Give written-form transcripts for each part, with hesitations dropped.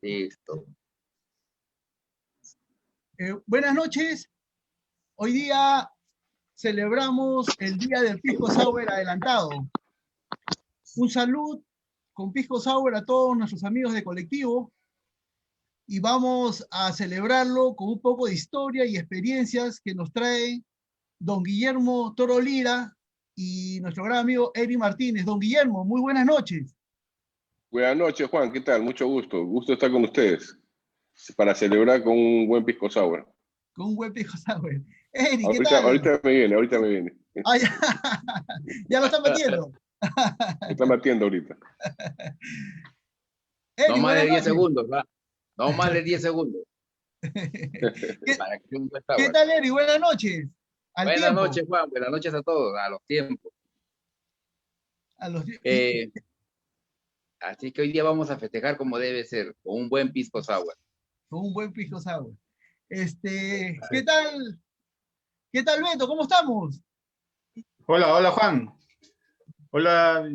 Listo. Buenas noches. Hoy día celebramos el Día del Pisco Sour adelantado. Un salud con Pisco Sour a todos nuestros amigos de colectivo y vamos a celebrarlo con un poco de historia y experiencias que nos trae don Guillermo Toro Lira y nuestro gran amigo Eri Martínez. Don Guillermo, muy buenas noches. Buenas noches, Juan. ¿Qué tal? Mucho gusto. Gusto estar con ustedes para celebrar con un buen pisco sour. Con un buen Pisco Sour. Eri, ¿qué tal? Ahorita me viene. Ah, ya lo están metiendo. Me están batiendo ahorita. Eri, No más de 10 noches. segundos, ¿va? No más de 10 segundos. ¿Qué tal, Eri? Buenas noches. Buenas noches, Juan. Buenas noches a todos, a los tiempos. Así que hoy día vamos a festejar como debe ser, con un buen pisco sour. Con un buen pisco sour. ¿Qué tal? ¿Qué tal, Beto? ¿Cómo estamos? Hola, Juan. Hola,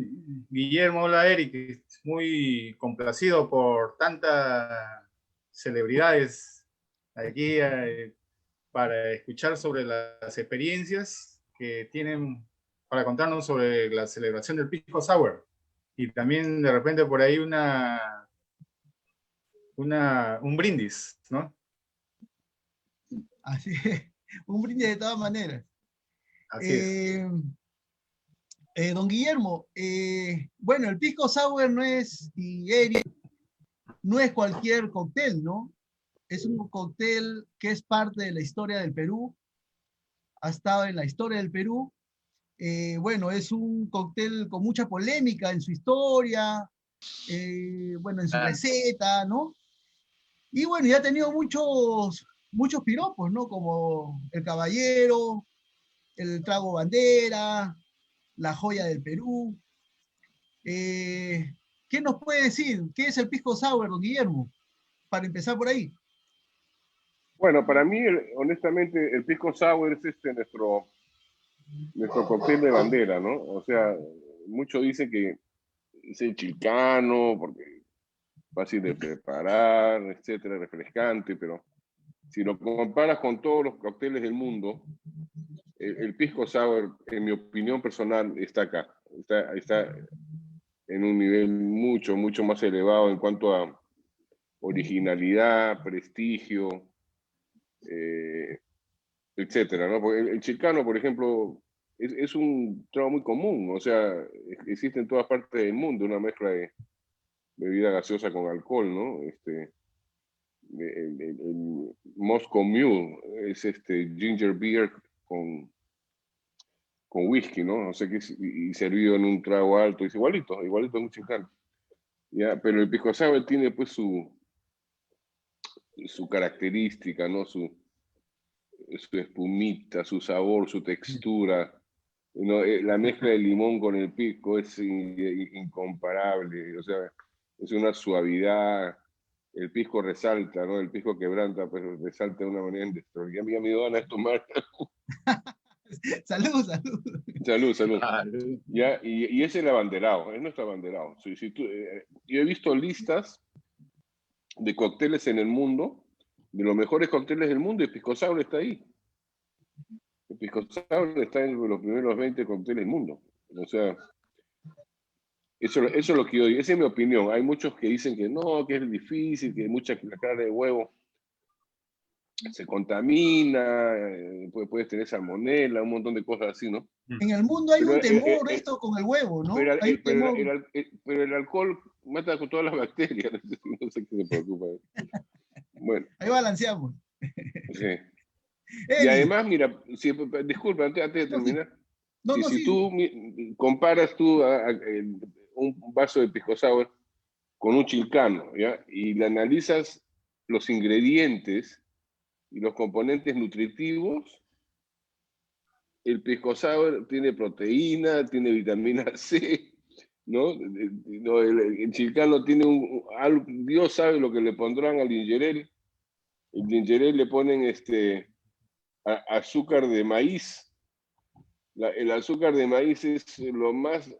Guillermo. Hola, Eric. Muy complacido por tantas celebridades aquí para escuchar sobre las experiencias que tienen para contarnos sobre la celebración del Pisco Sour. Y también de repente por ahí un brindis, ¿no? Así es, un brindis de todas maneras. Así es. Don Guillermo, bueno, el Pisco Sour no es, no es cualquier cóctel, ¿no? Es un cóctel que es parte de la historia del Perú, ha estado en la historia del Perú. Bueno, es un cóctel con mucha polémica en su historia, bueno, en su receta, ¿no? Y bueno, ya ha tenido muchos piropos, ¿no? Como el caballero, el trago bandera, la joya del Perú. ¿Qué nos puede decir? ¿Qué es el Pisco Sour, don Guillermo? Para empezar por ahí. Bueno, para mí, honestamente, el pisco sour es nuestro cóctel de bandera, ¿no? O sea, muchos dicen que es el chilcano, porque fácil de preparar, etcétera, refrescante, pero si lo comparas con todos los cócteles del mundo, el pisco sour, en mi opinión personal, está acá. Está en un nivel mucho más elevado en cuanto a originalidad, prestigio, etcétera, ¿no? Porque el chilcano, por ejemplo, es un trago muy común, o sea, existe en todas partes del mundo una mezcla de bebida gaseosa con alcohol, ¿no? El Moscow Mule es ginger beer con whisky, ¿no? No sé qué, y servido en un trago alto, es igualito a un chilcano. ¿Ya? Pero el pisco sour tiene pues su característica, ¿no? Su espumita, su sabor, su textura, ¿no? La mezcla de limón con el pisco es incomparable, o sea, es una suavidad, el pisco resalta, ¿no? El pisco quebranta, pero resalta de una manera extraordinaria. A mí me van a tomar. Salud. ¿Ya? Y ese es el abanderado, es nuestro abanderado. Yo he visto listas de cócteles en el mundo, de los mejores cócteles del mundo, y el pisco sour está ahí. El pisco sour está en los primeros 20 cócteles del mundo. O sea, eso es lo que yo digo. Esa es mi opinión. Hay muchos que dicen que no, que es difícil, que mucha clara de huevo se contamina, puedes tener salmonela, un montón de cosas así, ¿no? En el mundo hay un temor esto con el huevo, ¿no? Pero el alcohol mata con todas las bacterias, no sé qué se preocupa. Bueno. Ahí balanceamos. Sí. Y además, mira, disculpa, antes de terminar, si tú comparas un vaso de pisco sour con un chilcano, ¿ya? Y le analizas los ingredientes y los componentes nutritivos, el pisco sour tiene proteína, tiene vitamina C, ¿no? El chilcano tiene Dios sabe lo que le pondrán al ginger ale. El ginger ale le ponen azúcar de maíz. El azúcar de maíz es lo más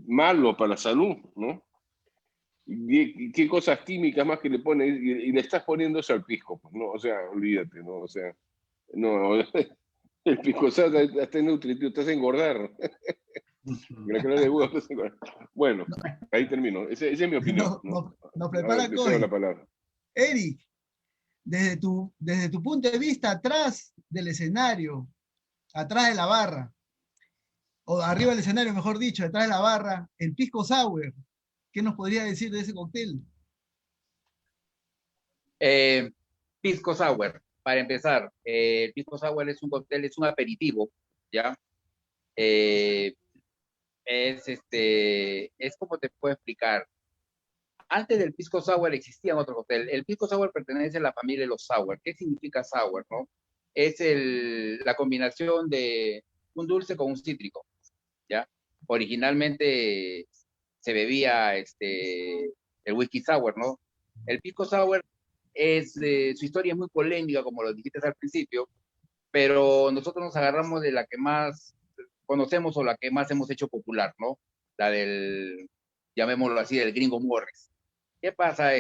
malo para la salud, ¿no? y qué cosas químicas más que le pones y le estás poniendo eso al pisco, pues, ¿no? O sea, olvídate, ¿no? O sea, no, el pisco sour está nutritivo, te hace engordar. La clara de huevo te hace engordar. Bueno, ahí termino. Esa es mi opinión, ¿no? Nos Ahora prepara te cedo la Coy. palabra. Eric, desde tu punto de vista, atrás del escenario, atrás de la barra, o arriba del escenario, mejor dicho, detrás de la barra, el pisco sour. ¿Qué nos podría decir de ese cóctel? Pisco sour, para empezar, el pisco sour es un cóctel, es un aperitivo, ¿ya? Eh, es como te puedo explicar. Antes del pisco sour existían otros cócteles. El pisco sour pertenece a la familia de los sour. ¿Qué significa sour, no? Es la combinación de un dulce con un cítrico, ¿ya? Originalmente se bebía el whisky sour, ¿no? El pisco sour su historia es muy polémica, como lo dijiste al principio, pero nosotros nos agarramos de la que más conocemos o la que más hemos hecho popular, ¿no? La del, llamémoslo así, del gringo Morris. ¿Qué pasa?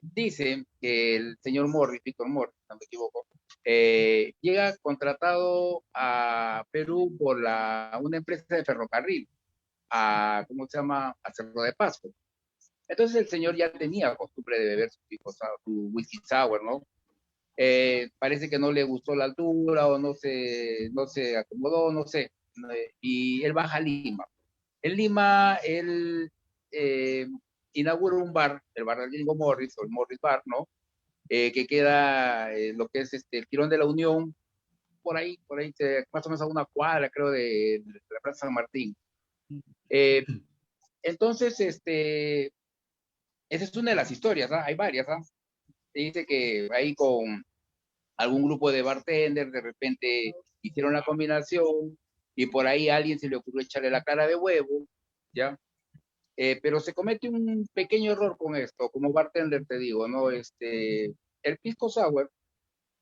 Dice que el señor Morris, Víctor Morris, no me equivoco, llega contratado a Perú por una empresa de ferrocarril, ¿cómo se llama? A Cerro de Pasco. Entonces el señor ya tenía costumbre de beber su whisky sour, ¿no? Parece que no le gustó la altura o no se acomodó, no sé. Y él baja a Lima. En Lima, él inaugura un bar, el bar del Gringo Morris, o el Morris Bar, ¿no? Que queda lo que es el Quirón de la Unión, por ahí, más o menos a una cuadra, creo, de la Plaza San Martín. Eh, entonces, esa es una de las historias, ¿ah? Hay varias, ¿ah? Se dice que ahí con algún grupo de bartenders de repente hicieron la combinación y por ahí a alguien se le ocurrió echarle la clara de huevo, ¿ya? Pero se comete un pequeño error con esto, como bartender te digo, ¿no? El pisco sour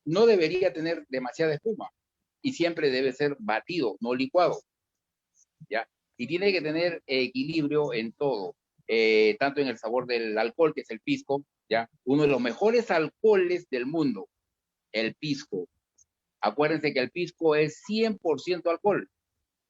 no debería tener demasiada espuma y siempre debe ser batido, no licuado, ¿ya? Y tiene que tener equilibrio en todo, tanto en el sabor del alcohol, que es el pisco, ¿ya? Uno de los mejores alcoholes del mundo, el pisco. Acuérdense que el pisco es 100% alcohol,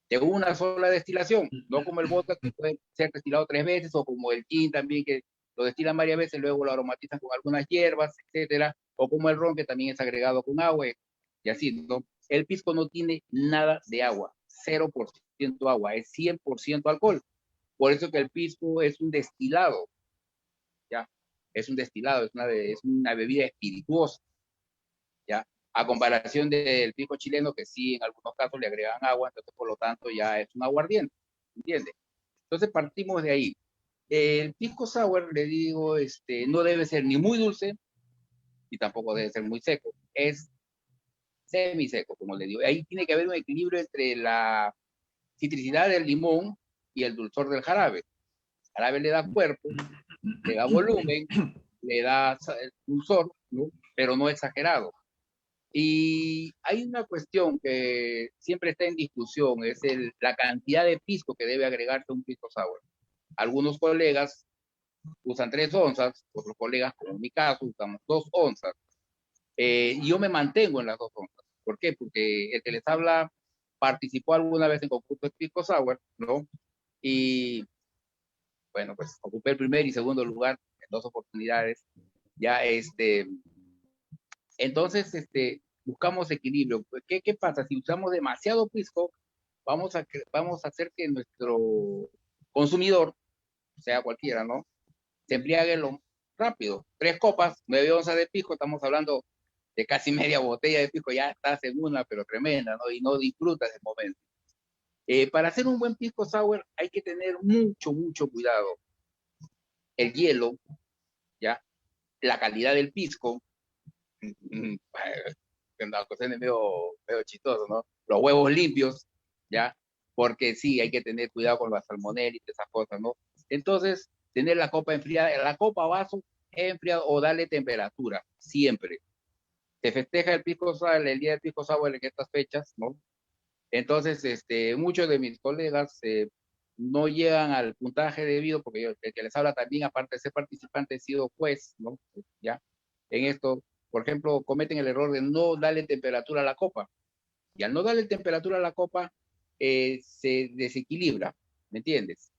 de una sola destilación, no como el vodka que puede ser destilado 3 veces, o como el gin también que lo destilan varias veces, luego lo aromatizan con algunas hierbas, etcétera, o como el ron que también es agregado con agua, y así, ¿no? El pisco no tiene nada de agua, 0% agua, es 100% alcohol. Por eso que el pisco es un destilado, ¿ya? Es un destilado, es una bebida espirituosa, ¿ya? A comparación del pisco chileno, que sí, en algunos casos le agregan agua, entonces por lo tanto ya es un aguardiente, ¿entiendes? Entonces partimos de ahí. El pisco sour, le digo, no debe ser ni muy dulce, y tampoco debe ser muy seco. Es semiseco, como le digo. Ahí tiene que haber un equilibrio entre la citricidad del limón y el dulzor del jarabe. El jarabe le da cuerpo, le da volumen, le da dulzor, ¿no? Pero no exagerado. Y hay una cuestión que siempre está en discusión, es la cantidad de pisco que debe agregarse a un pisco sour. Algunos colegas usan 3 onzas, otros colegas, como en mi caso, usamos 2 onzas. Y yo me mantengo en las 2 onzas. ¿Por qué? Porque el que les habla participó alguna vez en concursos de pisco sour, ¿no? Y bueno, pues ocupé el primer y segundo lugar en 2 oportunidades. Ya, entonces, buscamos equilibrio. ¿Qué pasa? Si usamos demasiado pisco, vamos a hacer que nuestro consumidor, sea cualquiera, ¿no? Se embriague lo rápido. 3 copas, 9 onzas de pisco, estamos hablando de casi media botella de pisco, ya estás en una, pero tremenda, ¿no? Y no disfrutas el momento. Para hacer un buen pisco sour hay que tener mucho, mucho cuidado. El hielo, ¿ya? La calidad del pisco, la cosa es medio chistoso, ¿no? Los huevos limpios, ¿ya? Porque sí, hay que tener cuidado con la salmonela y esas cosas, ¿no? Entonces, tener la copa enfriada, la copa vaso enfriada o darle temperatura, siempre. Se festeja el pisco sour, el día del pisco sour en estas fechas, ¿no? Entonces, muchos de mis colegas no llegan al puntaje debido, porque yo, el que les habla también, aparte de ser participante, he sido juez, ¿no? ¿Ya? En esto, por ejemplo, cometen el error de no darle temperatura a la copa. Y al no darle temperatura a la copa, se desequilibra, ¿me entiendes?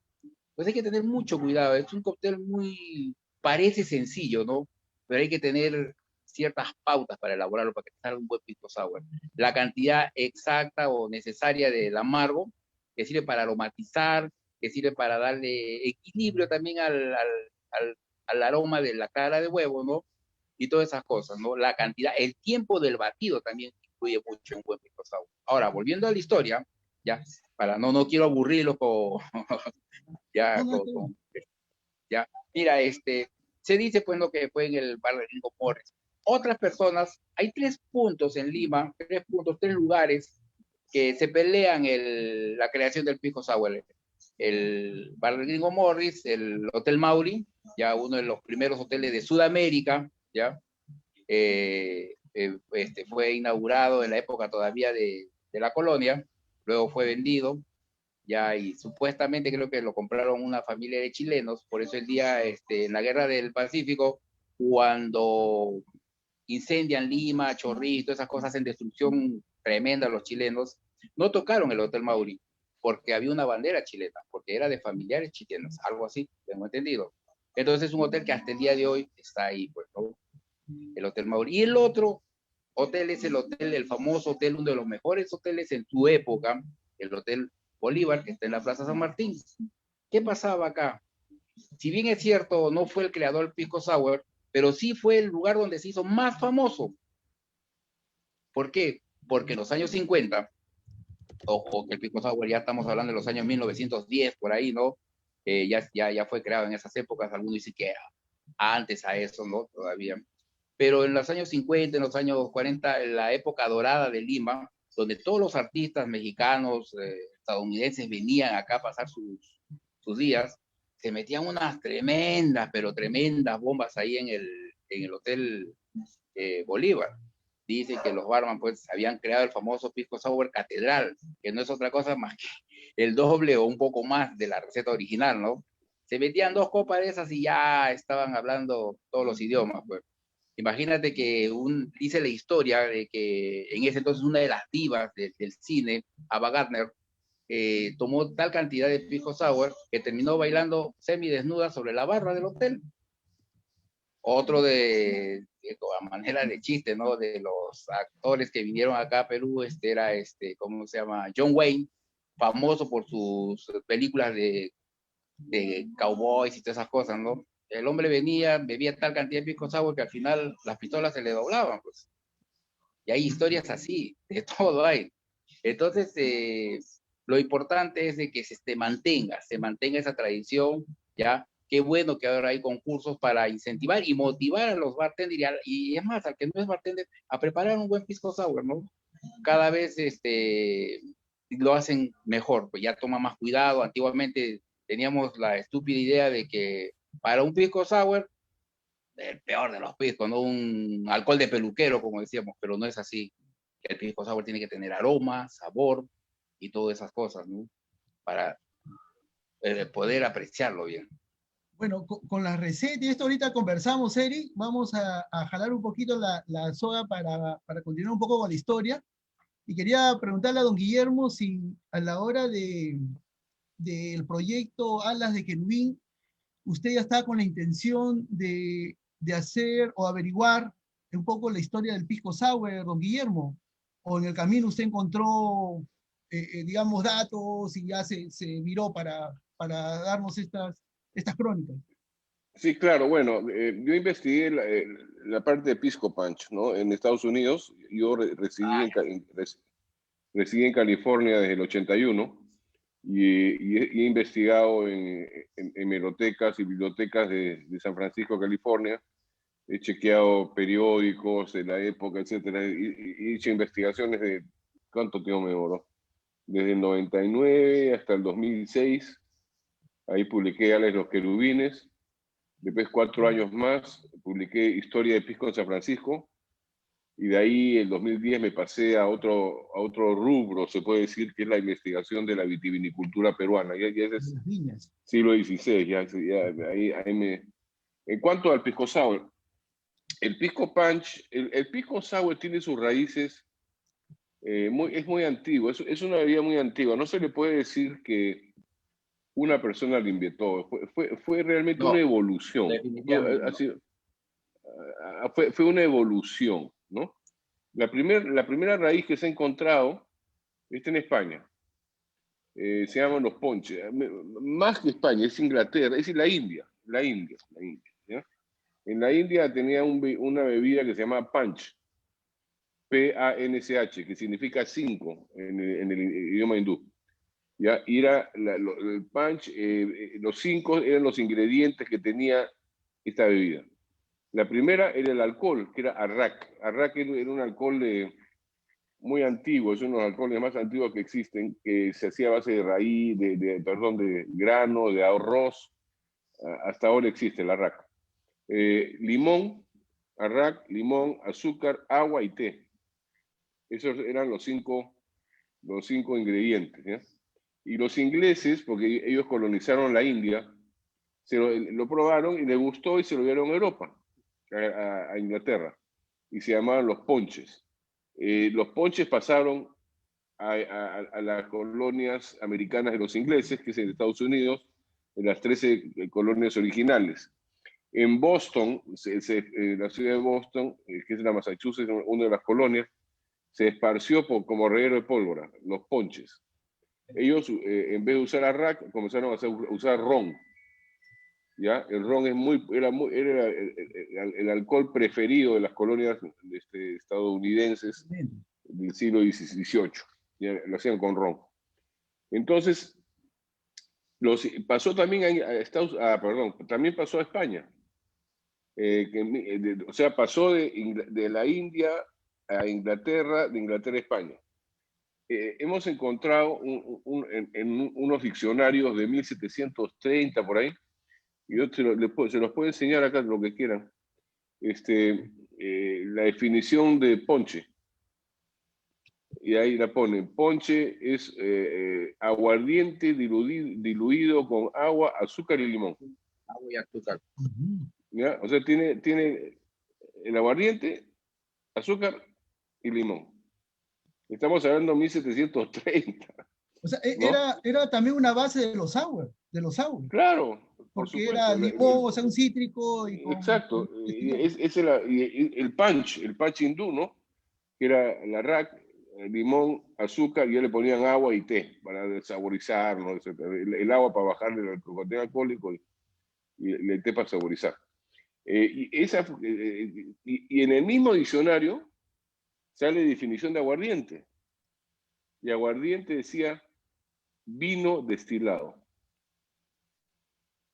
Pues hay que tener mucho cuidado. Es un cóctel muy, parece sencillo, ¿no? Pero hay que tener ciertas pautas para elaborarlo, para que salga un buen pisco sour. La cantidad exacta o necesaria del amargo, que sirve para aromatizar, que sirve para darle equilibrio también al aroma de la clara de huevo, ¿no? Y todas esas cosas, ¿no? La cantidad, el tiempo del batido también influye mucho en un buen pisco sour. Ahora, volviendo a la historia, ya, para no quiero aburrirlo con, No, ya, no, está bien. ya, mira, se dice pues lo que fue en el bar de Gringo Morris. Otras personas, hay 3 puntos en Lima, 3 puntos, 3 lugares que se pelean la creación del pisco sour. El bar de Gringo Morris, el Hotel Mauri, ya uno de los primeros hoteles de Sudamérica, ya, fue inaugurado en la época todavía de la colonia, luego fue vendido, ya, y supuestamente creo que lo compraron una familia de chilenos, por eso el día, en la guerra del Pacífico, cuando incendian Lima, Chorrillos, todas esas cosas, hacen destrucción tremenda a los chilenos, no tocaron el Hotel Mauri, porque había una bandera chilena, porque era de familiares chilenos, algo así, tengo entendido. Entonces es un hotel que hasta el día de hoy está ahí, pues, ¿no? El Hotel Mauri. Y el otro hotel es el hotel, el famoso hotel, uno de los mejores hoteles en su época, el Hotel Bolívar, que está en la Plaza San Martín. ¿Qué pasaba acá? Si bien es cierto, no fue el creador del Pisco Sour, pero sí fue el lugar donde se hizo más famoso. ¿Por qué? Porque en los años 50, ojo, que el Pisco Sour ya estamos hablando de los años 1910, por ahí, ¿no? Ya fue creado en esas épocas, algunos dicen que antes a eso, ¿no? Todavía. Pero en los años 50, en los años 40, en la época dorada de Lima, donde todos los artistas mexicanos, estadounidenses venían acá a pasar sus días, se metían unas tremendas, pero tremendas bombas ahí en el Hotel Bolívar. Dicen que los barman pues habían creado el famoso pisco sour catedral, que no es otra cosa más que el doble o un poco más de la receta original, ¿no? Se metían 2 copas de esas y ya estaban hablando todos los idiomas, pues. Imagínate que dice la historia de que en ese entonces una de las divas del cine, Ava Gardner, tomó tal cantidad de pisco sour que terminó bailando semidesnuda sobre la barra del hotel. Otro a manera de chiste, ¿no? De los actores que vinieron acá a Perú, era ¿cómo se llama? John Wayne, famoso por sus películas de cowboys y todas esas cosas, ¿no? El hombre venía, bebía tal cantidad de pisco sour que al final las pistolas se le doblaban, pues. Y hay historias así, de todo hay. Entonces, lo importante es de que se mantenga esa tradición, ¿ya? Qué bueno que ahora hay concursos para incentivar y motivar a los bartenders y es más, al que no es bartender, a preparar un buen pisco sour, ¿no? Cada vez lo hacen mejor, pues ya toma más cuidado. Antiguamente teníamos la estúpida idea de que para un pisco sour, el peor de los piscos, ¿no? Un alcohol de peluquero, como decíamos, pero no es así. El pisco sour tiene que tener aroma, sabor y todas esas cosas, ¿no? Para poder apreciarlo bien. Bueno, con la receta y esto ahorita conversamos, Eric. Vamos a jalar un poquito la soga para continuar un poco con la historia. Y quería preguntarle a don Guillermo si a la hora del proyecto Alas de Querubín, usted ya está con la intención de hacer o averiguar un poco la historia del pisco sour, don Guillermo, o en el camino usted encontró, digamos, datos y ya se viró para darnos estas crónicas. Sí, claro, bueno, yo investigué la parte de Pisco Punch, ¿no? En Estados Unidos, yo Ah, residí en California desde el 81 y he investigado en hemerotecas y bibliotecas de San Francisco, California. He chequeado periódicos de la época, etcétera, y he hecho investigaciones de cuánto tiempo me demoró. Desde el 99 hasta el 2006, ahí publiqué Alex los Querubines. Después, 4 años más, publiqué Historia de Pisco en San Francisco. Y de ahí, en 2010, me pasé a otro rubro, se puede decir, que es la investigación de la vitivinicultura peruana. Ya es Las viñas. siglo XVI, ahí me... En cuanto al pisco sour, el pisco punch, el pisco sour tiene sus raíces, es muy antiguo, es una bebida muy antigua. No se le puede decir que una persona lo inventó, fue realmente una No, evolución. definitivamente Ha no. sido, fue una evolución, ¿no? La primera raíz que se ha encontrado está en España. Se llaman los ponches. Más que España, es Inglaterra, es la India, ¿ya? En la India tenía una bebida que se llama punch, P-A-N-C-H, que significa 5 en el idioma hindú. ¿Ya? Y era el punch, los 5 eran los ingredientes que tenía esta bebida. La primera era el alcohol, que era arrak. Arrak era un alcohol muy antiguo, es uno de los alcoholes más antiguos que existen, que se hacía a base de raíz, de grano, de arroz. Hasta ahora existe el arrak. Limón, arrak, limón, azúcar, agua y té. Esos eran los cinco ingredientes, ¿ya? Y los ingleses, porque ellos colonizaron la India, lo probaron y les gustó y se lo dieron a Europa, a Inglaterra, y se llamaban los ponches. Los ponches pasaron a las colonias americanas de los ingleses, que es en Estados Unidos, en las 13 colonias originales. En Boston, la ciudad de Boston, que es la Massachusetts, una de las colonias, se esparció como reguero de pólvora, los ponches. Ellos, en vez de usar arrak, comenzaron a usar ron. ¿Ya? El ron era el alcohol preferido de las colonias estadounidenses del siglo XVIII. Ya, lo hacían con ron. Entonces, pasó también también pasó a España. O sea, pasó de la India a Inglaterra, de Inglaterra a España. Hemos encontrado en unos diccionarios de 1730 por ahí, y yo se los puedo enseñar acá lo que quieran, la definición de ponche. Y ahí la ponen. Ponche es aguardiente diluido con agua, azúcar y limón. Agua y azúcar. ¿Ya? O sea, tiene el aguardiente, azúcar y limón. Estamos hablando de 1730. O sea, ¿No? era también una base de los sour, Claro, por porque supuesto. era limón, o sea, un cítrico y Exacto. con Es el punch hindú, ¿no? Que era el arrak, limón, azúcar, y ya le ponían agua y té para saborizar, ¿no? El agua para bajarle el contenido alcohólico y el té para saborizar. Y en el mismo diccionario sale definición de aguardiente. Y aguardiente decía vino destilado.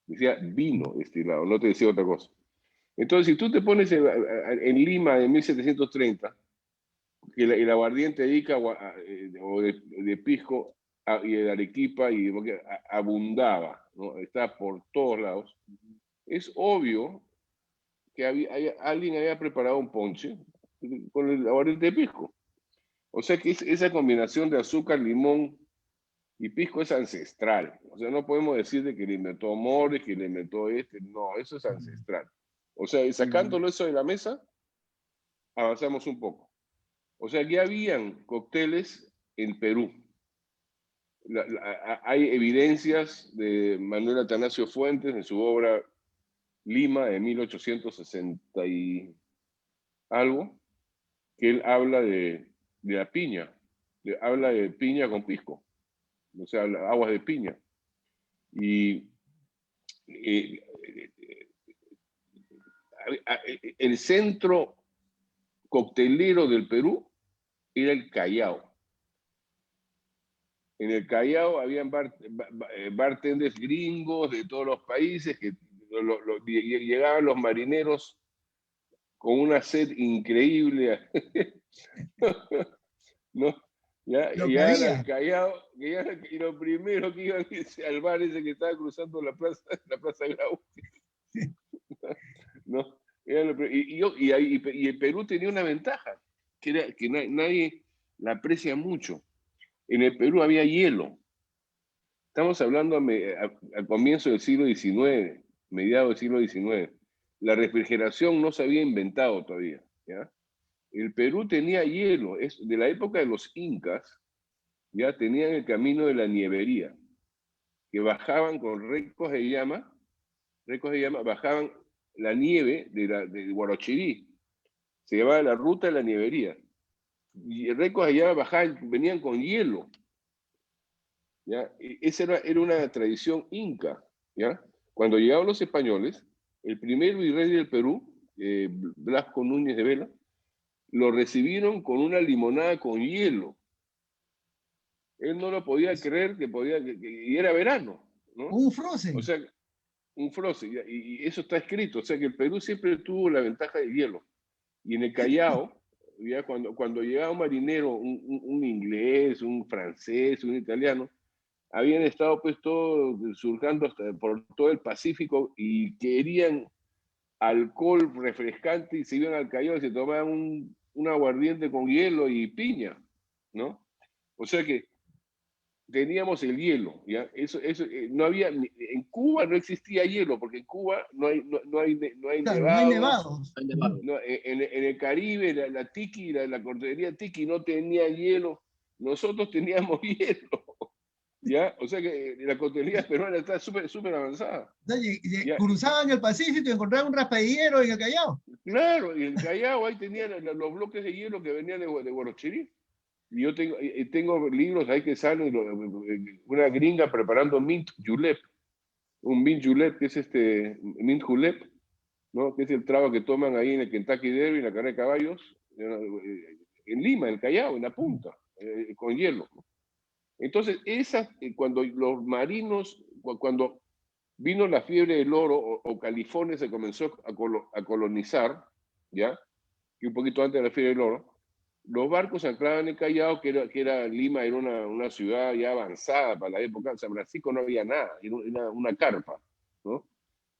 Decía vino destilado, no te decía otra cosa. Entonces, si tú te pones en Lima en 1730, que el aguardiente dedica o de pisco y de Arequipa y abundaba, ¿no? Está por todos lados, es obvio que alguien había preparado un ponche con el aguardiente de pisco. O sea que esa combinación de azúcar, limón y pisco es ancestral. O sea, no podemos decir de que le inventó Mores, que le inventó no, eso es ancestral. O sea, sacándolo eso de la mesa, avanzamos un poco. O sea, ya habían cócteles en Perú. Hay evidencias de Manuel Atanasio Fuentes en su obra Lima de 1860 y algo, que él habla de la piña, habla de piña con pisco, o sea, aguas de piña. Y eh, el centro coctelero del Perú era el Callao. En el Callao habían bartenders gringos de todos los países que llegaban los marineros con una sed increíble, ¿no? Ya, lo que llegaban al había. Callao y lo primero que iban al bar ese que estaba cruzando la plaza Grau, ¿no? Y el Perú tenía una ventaja. nadie la aprecia mucho. En el Perú había hielo. Estamos hablando al comienzo del siglo XIX, mediados del siglo XIX. La refrigeración no se había inventado todavía, ¿ya? El Perú tenía hielo, es de la época de los incas, ya tenían el camino de la nievería, que bajaban con recos de llama, bajaban la nieve de Huarochirí, se llamaba la ruta de la nievería, y recos de llama venían con hielo, ¿ya? Esa era una tradición inca, ¿ya? Cuando llegaron los españoles, el primer virrey del Perú, Blasco Núñez de Vela, lo recibieron con una limonada con hielo. Él no lo podía creer y era verano, ¿no? Un frozen. O sea, un frozen, y eso está escrito, o sea que el Perú siempre tuvo la ventaja del hielo. Y en el Callao, ya cuando llegaba un marinero, un inglés, un francés, un italiano, habían estado pues todos surcando por todo el Pacífico y querían alcohol refrescante y se iban al Callao y se tomaban un aguardiente con hielo y piña, ¿no? O sea que teníamos el hielo, ¿ya? Eso no había, en Cuba no existía hielo, porque en Cuba no hay Claro, no hay nevados. nevados. No, en el Caribe, la tiki, la cordillería tiki no tenía hielo, nosotros teníamos hielo, ¿ya? O sea que la cordillería peruana está súper avanzada. O sea, ¿Ya? cruzaban el Pacífico y encontraban un raspadillero en el Callao. Claro, y en Callao ahí tenían los bloques de hielo que venían de Huarochirí. Y yo tengo libros ahí que salen, una gringa preparando mint julep, un mint julep que es mint julep, ¿no? Que es el trago que toman ahí en el Kentucky Derby, en la carrera de caballos, en Lima, en el Callao, en la punta, con hielo. Entonces, cuando los marinos, cuando vino la fiebre del oro o California se comenzó a colonizar, ¿ya? Y un poquito antes de la fiebre del oro, los barcos anclaban en Callao, Lima era una ciudad ya avanzada para la época. En San Francisco no había nada, era una carpa, ¿no?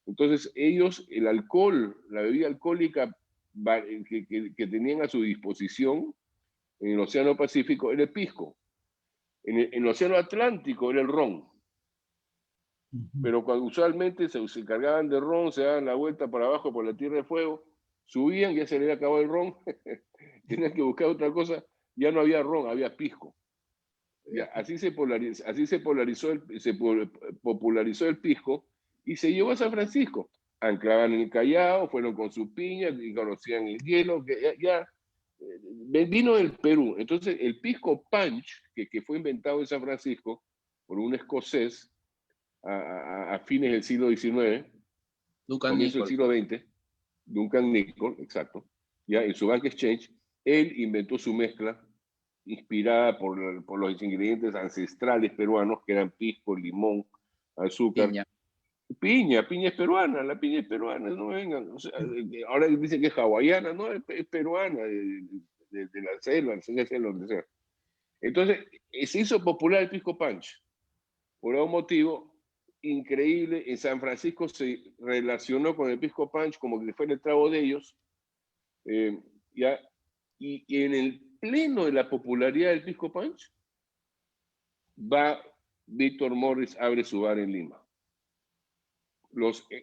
Entonces ellos, el alcohol, la bebida alcohólica que tenían a su disposición en el Océano Pacífico era el pisco. En el Océano Atlántico era el ron. Pero cuando usualmente se cargaban de ron, se daban la vuelta para abajo por la Tierra de Fuego, subían, ya se les había acabado el ron, tenían que buscar otra cosa, ya no había ron, había pisco. Ya, así se popularizó el pisco y se llevó a San Francisco. Anclaban en el Callao, fueron con sus piñas y conocían el hielo, que vino del Perú. Entonces el pisco punch, que fue inventado en San Francisco por un escocés a fines del siglo XIX, comienzo del siglo XX, Duncan Nicol, exacto, ya en su Bank Exchange, él inventó su mezcla inspirada por los ingredientes ancestrales peruanos, que eran pisco, limón, azúcar. Piña es peruana, la piña es peruana, no vengan. O sea, ahora dicen que es hawaiana, no, es peruana, de la selva, donde sea. Entonces, se hizo popular el pisco punch. Por algún motivo increíble, en San Francisco se relacionó con el pisco punch como que fue el trago de ellos, ¿ya? Y en el pleno de la popularidad del pisco punch, Víctor Morris abre su bar en Lima.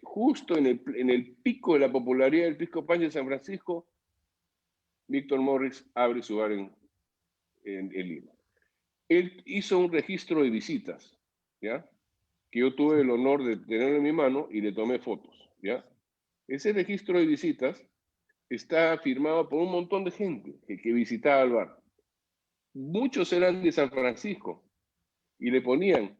Justo en el pico de la popularidad del pisco punch en San Francisco, Víctor Morris abre su bar en Lima. Él hizo un registro de visitas, ¿ya? Que yo tuve el honor de tenerlo en mi mano y le tomé fotos, ¿ya? Ese registro de visitas está firmado por un montón de gente que visitaba el bar. Muchos eran de San Francisco y le ponían,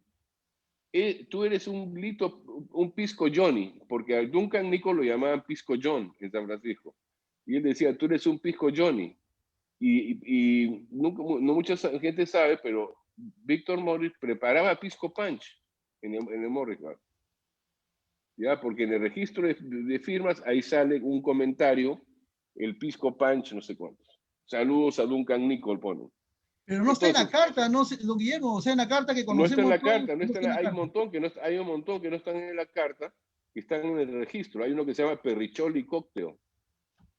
tú eres un pisco Johnny, porque a Duncan Nicol lo llamaban pisco John en San Francisco. Y él decía, tú eres un pisco Johnny. Y no mucha gente sabe, pero Víctor Morris preparaba pisco punch en el Morris Bar. ¿Ya? Porque en el registro de firmas ahí sale un comentario, el pisco punch, no sé cuántos. Saludos a Duncan Nicol, ponen. Pero no está en la carta, no, don Guillermo, o sea, en la carta que conocemos. No está en la carta, hay un montón que no están en la carta, que están en el registro. Hay uno que se llama Perricholi Cocktail.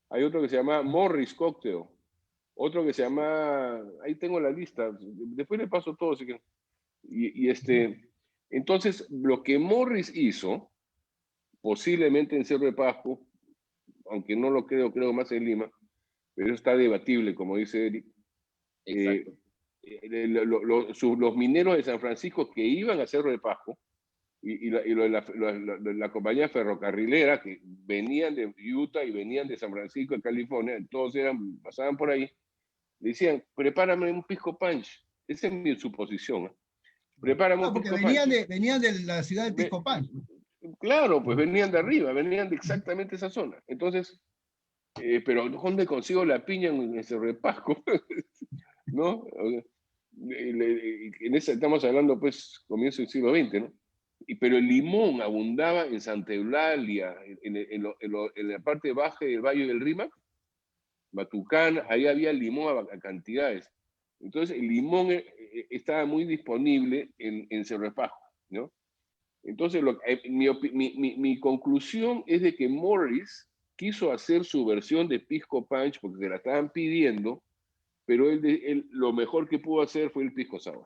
Hay otro que se llama Morris Cocktail. Otro que se llama, ahí tengo la lista, después le paso todo, así que, entonces, lo que Morris hizo, posiblemente en Cerro de Pasco, aunque no lo creo más en Lima, pero está debatible, como dice Eric. Exacto. Los mineros de San Francisco que iban a Cerro de Pasco y la compañía ferrocarrilera que venían de Utah y venían de San Francisco, de California, todos pasaban por ahí, decían, prepárame un pisco punch. Esa es mi suposición. Prepárame un porque pisco punch. venían de la ciudad de Pisco Pan. Claro, pues venían de arriba, venían de exactamente esa zona. Entonces, pero ¿dónde consigo la piña en Cerro de Pasco? ¿No? Estamos hablando, pues, comienzo del siglo XX, ¿no? Pero el limón abundaba en Santa Eulalia, en la parte baja del Valle del Rímac, Matucán, ahí había limón a cantidades. Entonces, el limón estaba muy disponible en Cerro de Pasco, ¿no? Entonces, mi conclusión es de que Morris quiso hacer su versión de Pisco Punch porque se la estaban pidiendo, pero lo mejor que pudo hacer fue el Pisco Sour.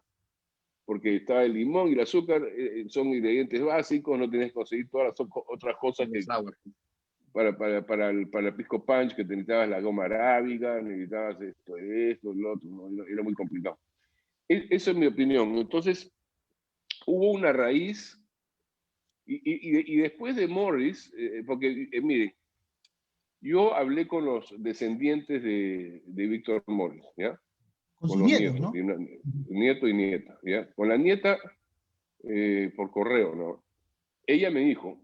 Porque estaba el limón y el azúcar, son ingredientes básicos, no tenés que conseguir todas las otras cosas que, para el Pisco Punch, que necesitabas la goma arábiga, necesitabas esto, lo otro, ¿no? Era muy complicado. Eso es mi opinión. Entonces, hubo una raíz, y después de Morris, porque miren, yo hablé con los descendientes de Víctor Morris, ¿ya? Con sus los nietos, nietos, ¿no? nieto y nieta, ¿ya? Con la nieta, por correo, ¿no? Ella me dijo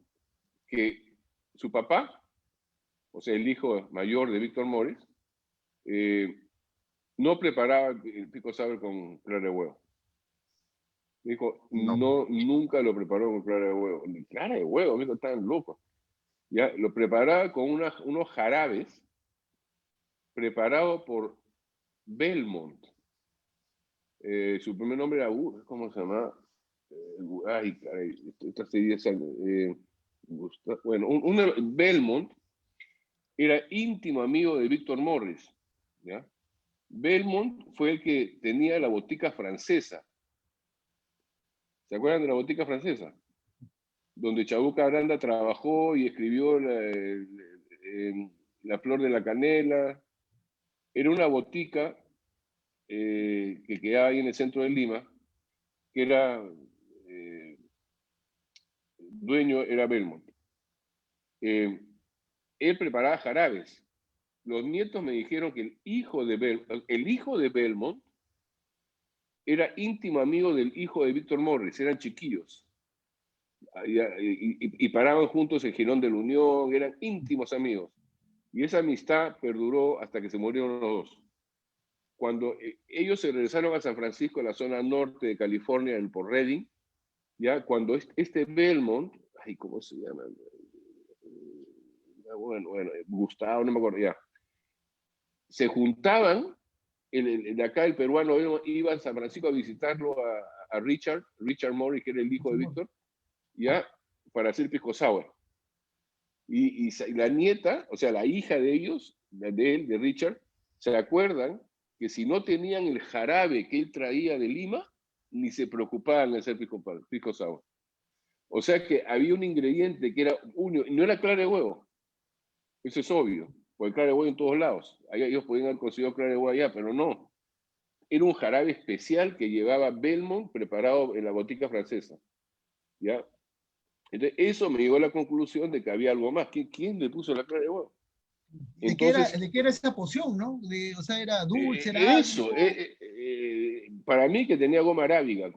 que su papá, o sea, el hijo mayor de Víctor Morris, no preparaba el pisco sour con clara de huevo. Me dijo, no, nunca lo preparó con clara de huevo. Ni clara de huevo, me dijo, estaban locos. Ya, lo preparaba con unos jarabes preparados por Belmont. Su primer nombre era, ¿cómo se llama? Ay, caray, esto hace 10 años. Bueno, Belmont era íntimo amigo de Víctor Morris, ¿ya? Belmont fue el que tenía la botica francesa. ¿Se acuerdan de la botica francesa? Donde Chabuca Aranda trabajó y escribió La Flor de la Canela. Era una botica que quedaba ahí en el centro de Lima, que era dueño, era Belmont. Él preparaba jarabes. Los nietos me dijeron que el hijo de Belmont era íntimo amigo del hijo de Víctor Morris, eran chiquillos. Y paraban juntos en Girón de la Unión, eran íntimos amigos. Y esa amistad perduró hasta que se murieron los dos. Cuando ellos se regresaron a San Francisco, en la zona norte de California, por Redding, ya cuando este Belmont, ay, ¿cómo se llama? Bueno, Gustavo, no me acuerdo ya. Se juntaban, de acá el peruano iba a San Francisco a visitarlo a Richard Morris, que era el hijo de Víctor, ya, para hacer pisco sour. Y la nieta, o sea, la hija de ellos, de Richard, se acuerdan que si no tenían el jarabe que él traía de Lima, ni se preocupaban de hacer pisco sour. O sea que había un ingrediente que era único, no era clara de huevo. Eso es obvio, porque clara de huevo en todos lados. Ellos podían haber conseguido clara de huevo allá, pero no. Era un jarabe especial que llevaba Belmont preparado en la botica francesa. ¿Ya? Entonces, eso me llevó a la conclusión de que había algo más. ¿Quién le puso la clara de huevo? Entonces, ¿De qué era esa poción, no? O sea, era dulce, era eso, para mí que tenía goma arábiga,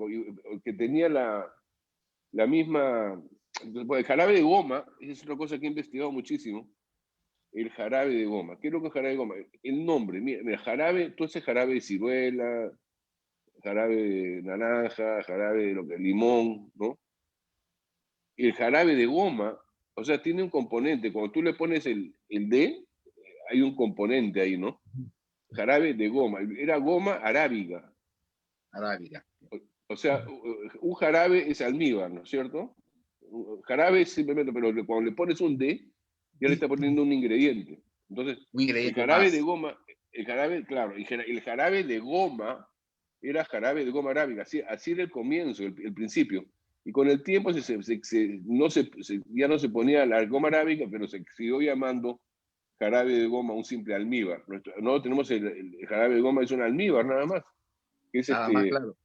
que tenía la misma... El jarabe de goma, es otra cosa que he investigado muchísimo, el jarabe de goma. ¿Qué es lo que es jarabe de goma? El nombre, mira, jarabe, todo ese jarabe de ciruela, jarabe de naranja, jarabe de limón, ¿no? El jarabe de goma, o sea, tiene un componente, cuando tú le pones el D, hay un componente ahí, ¿no? Jarabe de goma, era goma arábiga. Arábiga. O sea, un jarabe es almíbar, ¿no es cierto? Jarabe es simplemente, pero cuando le pones un D, ya le está poniendo un ingrediente. Entonces, Un ingrediente el jarabe más. de goma, El jarabe, claro, el jarabe de goma era jarabe de goma arábiga, así era el comienzo, el principio. Y con el tiempo ya no se ponía la goma arábiga, pero se siguió llamando jarabe de goma un simple almíbar. No tenemos el jarabe de goma, es un almíbar nada más. Es Nada más, claro.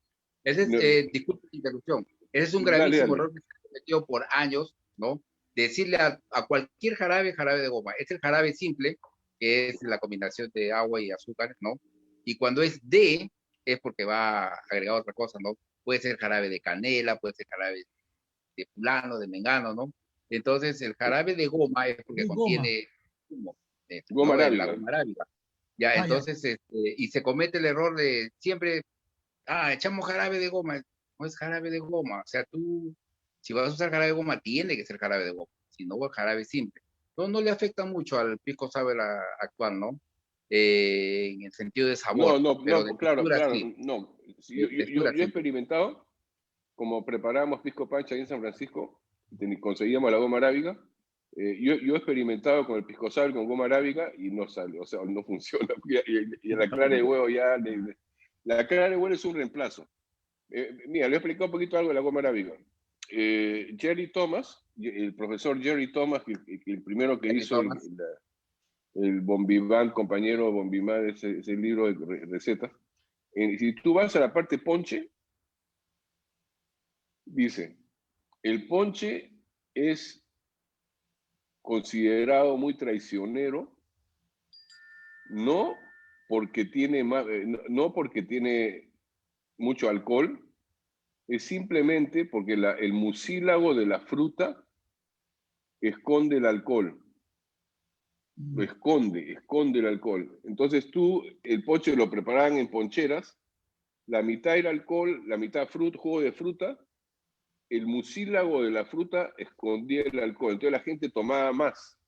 Ese es, no, disculpe la interrupción, ese es un dale, gravísimo dale. error que se ha cometido por años, ¿no? Decirle a cualquier jarabe, jarabe de goma. Es el jarabe simple, que es la combinación de agua y azúcar, ¿no? Y cuando es es porque va agregado otra cosa, ¿no? Puede ser jarabe de canela, puede ser jarabe de fulano, de mengano, ¿no? Entonces, el jarabe de goma es porque De goma. contiene zumo, Goma ¿no? En la arábiga. goma arábiga. Ya, Ah, ya. entonces, y se comete el error de siempre, echamos jarabe de goma. No es jarabe de goma. O sea, tú, si vas a usar jarabe de goma, tiene que ser jarabe de goma. Si no, es jarabe simple. Entonces, no le afecta mucho al pisco sour actual, ¿no? En el sentido de No, sabor, no, pero no, de claro, textura claro, sí. no. Sí, De textura yo he sí. experimentado, como preparábamos pisco pancha ahí en San Francisco, conseguíamos la goma arábiga. Yo he experimentado con el pisco sour con goma arábiga y no sale, o sea, no funciona. Y la clara de huevo ya, la clara de huevo es un reemplazo. Mira, le he explicado un poquito algo de la goma arábiga. Jerry Thomas, el profesor Jerry Thomas, el primero que hizo el Bombiván, compañero Bombiván, ese libro de recetas. Si tú vas a la parte ponche, dice, el ponche es considerado muy traicionero, no porque tiene, no porque tiene mucho alcohol, es simplemente porque el mucílago de la fruta esconde el alcohol. Lo esconde el alcohol. Entonces el ponche lo preparaban en poncheras, la mitad era alcohol, la mitad jugo de fruta, el mucílago de la fruta escondía el alcohol. Entonces la gente tomaba más,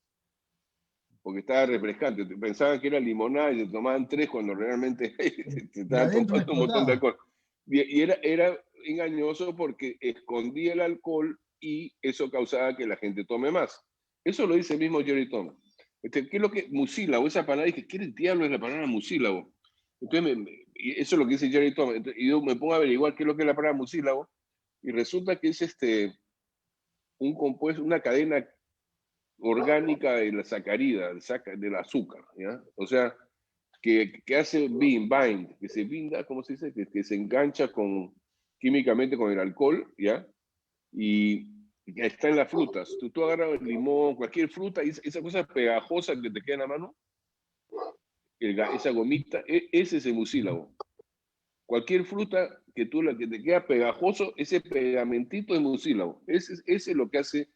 porque estaba refrescante. Pensaban que era limonada y se tomaban 3 cuando realmente se Y estaban adentro tomando un montón de explotaba. alcohol. Y era engañoso porque escondía el alcohol y eso causaba que la gente tome más. Eso lo dice el mismo Jerry Thomas. ¿Qué es lo que mucílago? Esa palabra, dije, ¿qué diablo es la palabra mucílago? Entonces, y eso es lo que dice Jerry Thomas. Entonces, y yo me pongo a averiguar qué es lo que es la palabra mucílago y resulta que es un compuesto, una cadena orgánica de la sacarida, del azúcar, ¿ya? O sea, que hace bind, que se binda, ¿cómo se dice? Que se engancha químicamente con el alcohol, ¿ya? Y está en las frutas. Tú agarras el limón, cualquier fruta, y esa cosa pegajosa que te queda en la mano, esa gomita, ese es el mucílago. Cualquier fruta que te queda pegajoso, ese pegamentito es mucílago. Ese es lo que hace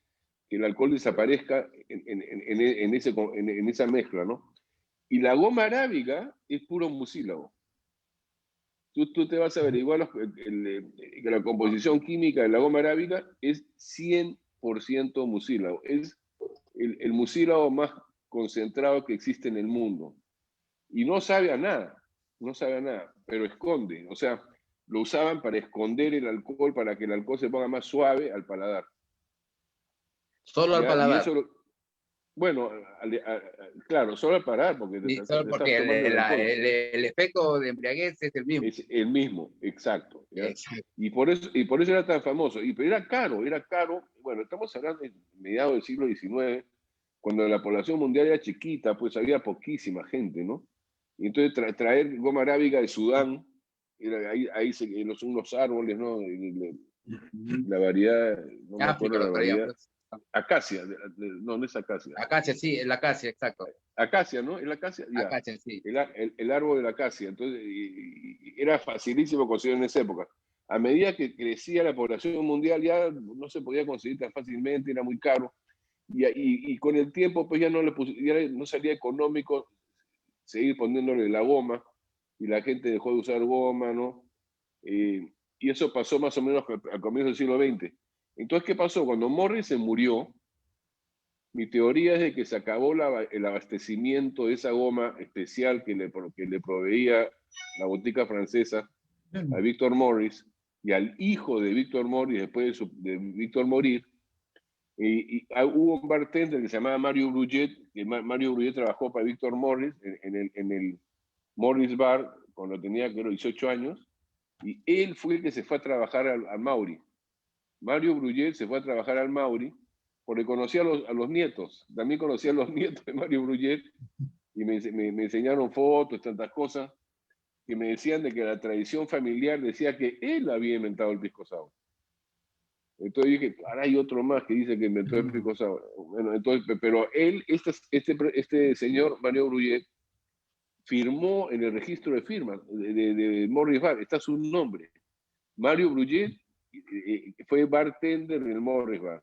que el alcohol desaparezca en esa mezcla, ¿no? Y la goma arábiga es puro mucílago. Tú te vas a averiguar que la composición química de la goma arábiga es 100% mucílago. Es el mucílago más concentrado que existe en el mundo. Y no sabe a nada, no sabe a nada, pero esconde. O sea, lo usaban para esconder el alcohol, para que el alcohol se ponga más suave al paladar. Solo al ¿Ya? Y paladar. eso, bueno, claro, solo al paladar, porque Sí, te solo estás porque tomando el alcohol. el efecto de embriaguez es el mismo. Es el mismo, exacto. ¿Ya? Exacto. Y por eso era tan famoso. Pero era caro. Bueno, estamos hablando de mediados del siglo XIX, cuando la población mundial era chiquita, pues había poquísima gente, ¿no? Y entonces traer goma arábiga de Sudán, ahí son unos árboles, ¿no? La variedad, no me África acuerdo lo la traían, variedad. pues. Acacia, no, no es acacia. Acacia, sí, el acacia, exacto. Acacia, ¿no? ¿Es la acacia? Ya. Acacia, sí. El árbol de la acacia. Entonces, y era facilísimo conseguir en esa época. A medida que crecía la población mundial, ya no se podía conseguir tan fácilmente, era muy caro. Y con el tiempo, pues ya ya no salía económico seguir poniéndole la goma, y la gente dejó de usar goma, ¿no? Y eso pasó más o menos al comienzo del siglo XX. Entonces, ¿qué pasó? Cuando Morris se murió, mi teoría es de que se acabó el abastecimiento de esa goma especial que le proveía la botica francesa a Víctor Morris y al hijo de Víctor Morris después de Víctor morir. Hubo un bartender que se llamaba Mario Brullet, que Mario Brullet trabajó para Víctor Morris Morris Bar cuando tenía, creo, 18 años, y él fue el que se fue a trabajar al Mauri. Mario Brullet se fue a trabajar al Mauri porque conocía a los nietos. También conocía a los nietos de Mario Brullet y me enseñaron fotos, tantas cosas, que me decían de que la tradición familiar decía que él había inventado el pisco sour. Entonces dije, ahora hay otro más que dice que inventó el pisco sour. Bueno, entonces, pero él, este señor, Mario Brullet, firmó en el registro de firmas de Morris Bar, está su nombre. Mario Brullet fue bartender en el Morris Bar.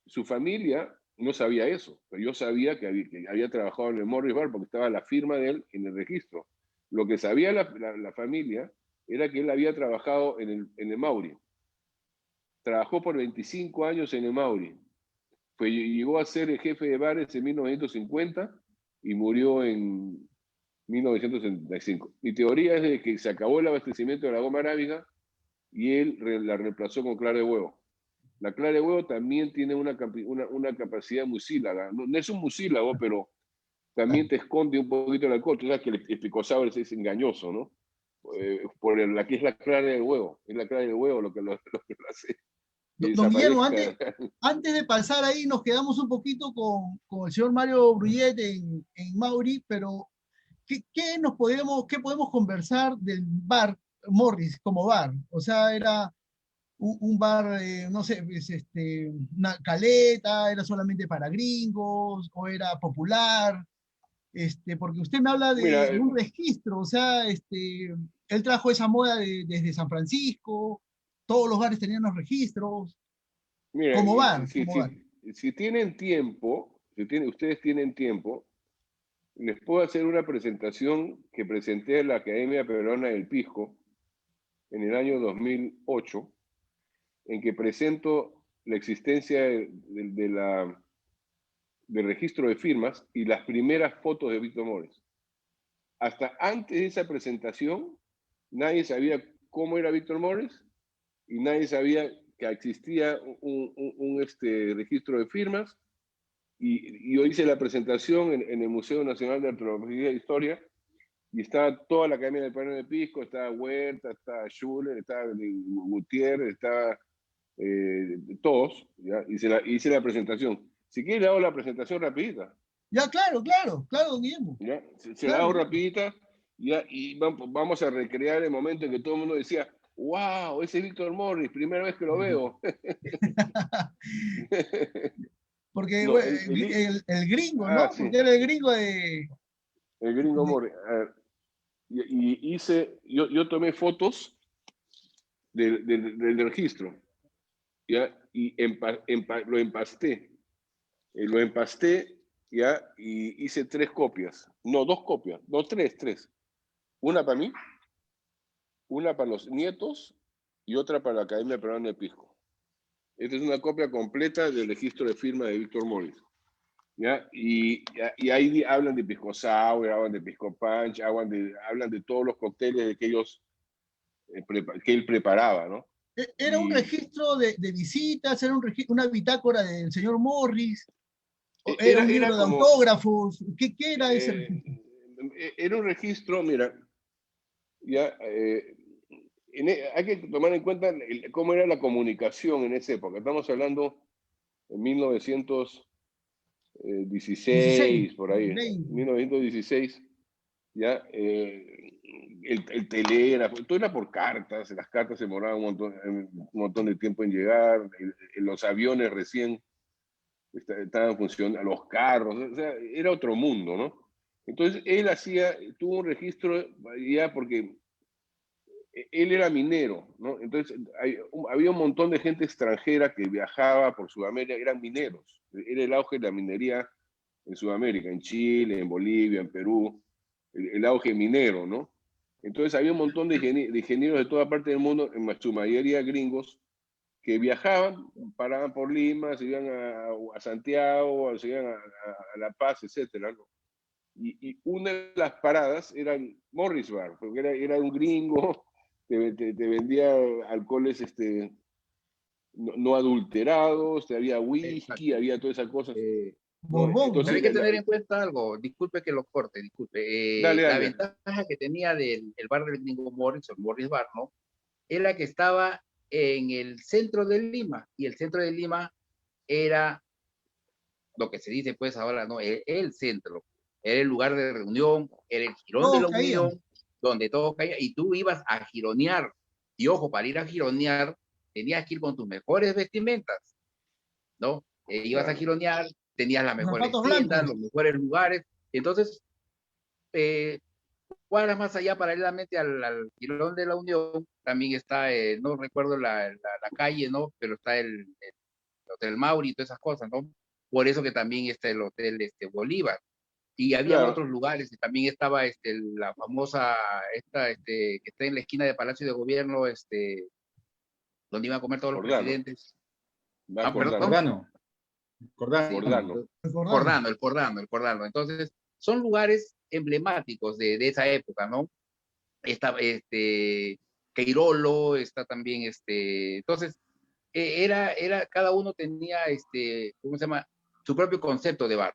Su familia no sabía eso, pero yo sabía que había trabajado en el Morris Bar porque estaba la firma de él en el registro. Lo que sabía la familia era que él había trabajado en el Mauri. Trabajó por 25 años en el Mauri. Llegó a ser el jefe de bares en 1950 y murió en 1965. Mi teoría es de que se acabó el abastecimiento de la goma arábiga y él la reemplazó con clara de huevo. La clara de huevo también tiene una capacidad mucílaga. No, no es un mucílago, pero también te esconde un poquito el alcohol. Tú sabes que el pisco sour es engañoso, ¿no? Por la que es la clara del huevo. Es la clara del huevo lo que lo hace. Don Guillermo, antes de pasar ahí, nos quedamos un poquito con el señor Mario Brullet en Mauri, pero ¿qué podemos conversar del bar Morris como bar? O sea, era un bar, no sé, una caleta, era solamente para gringos, o era popular, porque usted me habla Mira, de un registro, o sea, él trajo esa moda desde San Francisco, todos los bares tenían los registros, mira, como bar, como bar. si tienen tiempo, ustedes tienen tiempo, les puedo hacer una presentación que presenté en la Academia Peruana del Pisco en el año 2008, en que presento la existencia del registro de firmas y las primeras fotos de Víctor Morris. Hasta antes de esa presentación, nadie sabía cómo era Víctor Morris y nadie sabía que existía un registro de firmas. Y yo hice la presentación en el Museo Nacional de Antropología e Historia y estaba toda la Academia del Peruano de Pisco, estaba Huerta, estaba Schuller, estaba Gutiérrez, estaba todos, ¿ya? Hice la presentación. Si quieres, le hago la presentación rapidita. Ya, claro, claro, claro, don Guillermo. ¿Ya? Se claro, la hago claro. rapidita, ¿ya? Y vamos a recrear el momento en que todo el mundo decía, wow, ese es Víctor Morris, primera vez que lo veo. Porque No, bueno, el gringo, ¿no? sí, Porque era el gringo de... el gringo Morris. A ver, yo tomé fotos del registro, ¿ya? Y lo empasté. Lo empasté, ¿ya? Y hice 3 copias. No, 2 copias. No, 3. Una para mí, una para los nietos y otra para la Academia Peruana de Pisco. Esta es una copia completa del registro de firma de Víctor Morris. ¿Ya? Y ahí hablan de pisco sour, hablan de pisco punch, hablan de todos los cócteles que que él preparaba, ¿no? Era un registro de visitas, era una bitácora del señor Morris, era un libro de como, autógrafos. ¿Qué era ese registro? Era un registro, mira, ya, hay que tomar en cuenta cómo era la comunicación en esa época. Estamos hablando en 1916, por ahí, 20. 1916, ya, el telégrafo, todo era por cartas, las cartas se demoraban un montón de tiempo en llegar, los aviones recién estaban funcionando, los carros, o sea, era otro mundo, ¿no? Entonces él tuvo un registro ya porque él era minero, ¿no? Entonces había un montón de gente extranjera que viajaba por Sudamérica, eran mineros. Era el auge de la minería en Sudamérica, en Chile, en Bolivia, en Perú, el auge minero, ¿no? Entonces había un montón de ingenieros de toda parte del mundo, en su mayoría gringos, que viajaban, paraban por Lima, se iban a Santiago, se iban a La Paz, etcétera, ¿no? Y una de las paradas era Morris Bar, porque era un gringo, te vendía alcoholes no adulterados, había whisky, había todas esas cosas. ¿no? Borbón. Pero hay que Entonces, tener en cuenta algo, disculpe que lo corte, disculpe. dale, La dale. ventaja que tenía del bar del gringo Morris, o el Morris Bar, ¿no? Era que estaba en el centro de Lima, y el centro de Lima era lo que se dice pues ahora, ¿no? El centro, era el lugar de reunión, era el jirón de Todos la caían. Unión, donde todo caía, y tú ibas a gironear, y ojo, para ir a gironear, tenías que ir con tus mejores vestimentas, ¿no? Ibas a Claro. gironear, tenías las Los mejores zapatos tiendas, blancos. los mejores lugares, entonces, cuadras más allá, paralelamente al jirón de la Unión, también está, no recuerdo la calle, ¿no? Pero está el Hotel Mauri y todas esas cosas, ¿no? Por eso que también está el Hotel Bolívar. Y habían Claro, otros lugares, también estaba la famosa, que está en la esquina de Palacio de Gobierno, donde iban a comer todos los Jordano, presidentes. va Ah, Jordano, perdón. Cordano. Sí, Jordano. Recordando. el Cordano. Entonces, son lugares emblemáticos de esa época, ¿no? Está Queirolo, está también entonces, cada uno tenía ¿cómo se llama? Su propio concepto de bar,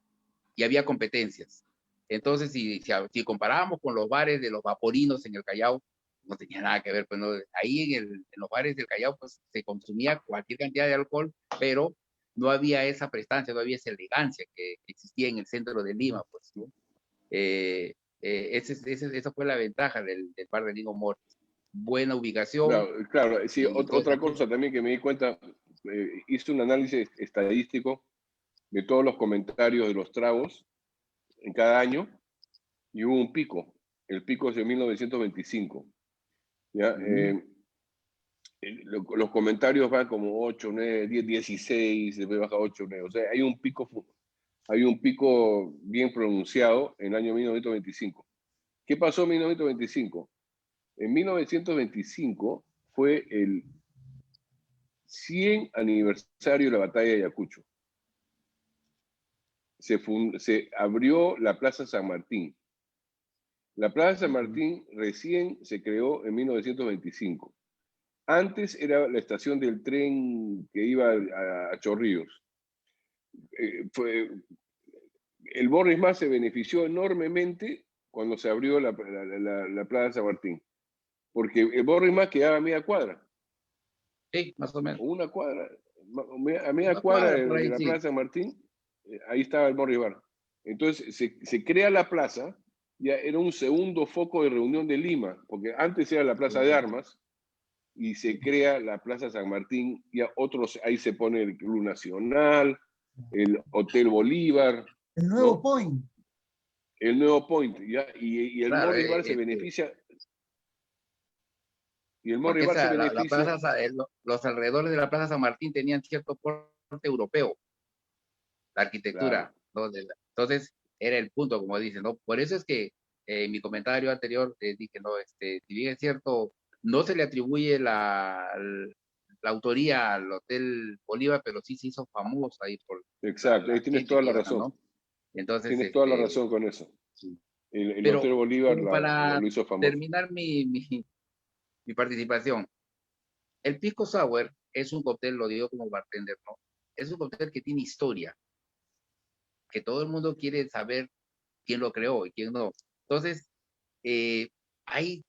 y había competencias. Entonces, si comparábamos con los bares de los vaporinos en el Callao, no tenía nada que ver, pues no, ahí en los bares del Callao pues se consumía cualquier cantidad de alcohol, pero no había esa prestancia, no había esa elegancia que existía en el centro de Lima, pues, ¿no? Esa fue la ventaja del bar de Lino Morris. Buena ubicación, Claro, claro, sí, y todo otra eso. cosa también que me di cuenta, hice un análisis estadístico de todos los comentarios de los tragos en cada año y hubo un pico. El pico es de 1925. ¿Ya? Los comentarios van como 8, 9, 10, 16, después baja 8, 9. O sea, hay un pico bien pronunciado en el año 1925. ¿Qué pasó en 1925? En 1925 fue el 100 aniversario de la batalla de Ayacucho. Se abrió la Plaza San Martín. La Plaza San Martín recién se creó en 1925. Antes era la estación del tren que iba a Chorrillos. El Boris Más se benefició enormemente cuando se abrió la Plaza San Martín, porque el Boris Más quedaba a media cuadra, Sí, más o menos. o una cuadra, a media Una cuadra cuadra por de ahí, la sí. Plaza San Martín, ahí estaba el Boris Bar. Entonces se crea la plaza, ya era un segundo foco de reunión de Lima, porque antes era la Plaza de Armas, y se crea la Plaza San Martín, y otros, ahí se pone el Club Nacional, el Hotel Bolívar, El nuevo ¿no? Point. El nuevo Point, ¿ya? Y el Claro, Morris Bar se beneficia, y el Morris porque Bar se la beneficia, los alrededores de la Plaza San Martín tenían cierto porte europeo, la claro, arquitectura, ¿no? Entonces, era el punto, como dicen, ¿no? Por eso es que en mi comentario anterior dije, no, si bien es cierto, no se le atribuye la autoría al Hotel Bolívar, pero sí se hizo famoso ahí por exacto, la ahí tienes gente toda que la iba, razón, ¿no? Entonces, tienes toda la razón con eso. sí. El Hotel Pero Bolívar como para lo hizo famoso. terminar mi participación, el Pisco Sour es un cóctel, lo digo como bartender, ¿no? Es un cóctel que tiene historia, que todo el mundo quiere saber quién lo creó y quién no. Entonces, eh, hay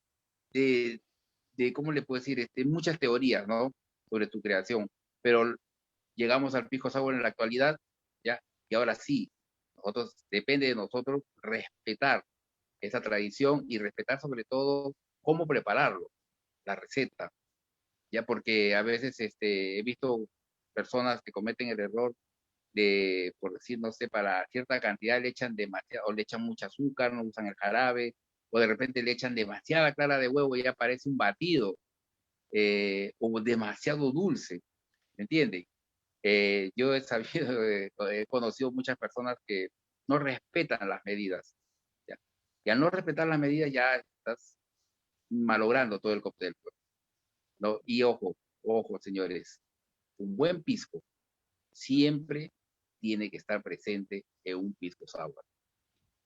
¿cómo le puedo decir? Muchas teorías, ¿no? Sobre tu creación, pero llegamos al Pisco Sour en la actualidad, ¿ya? Y ahora sí, depende de nosotros respetar esa tradición y respetar sobre todo cómo prepararlo, la receta, ya porque a veces he visto personas que cometen el error por decir, no sé, para cierta cantidad le echan demasiado, o le echan mucho azúcar, no usan el jarabe, o de repente le echan demasiada clara de huevo y ya parece un batido, o demasiado dulce, ¿me entiendes? Yo he sabido, he conocido muchas personas que no respetan las medidas, ¿ya? Y al no respetar las medidas ya estás malogrando todo el cóctel, pues, ¿no? Y ojo, señores, un buen pisco siempre tiene que estar presente en un pisco sour.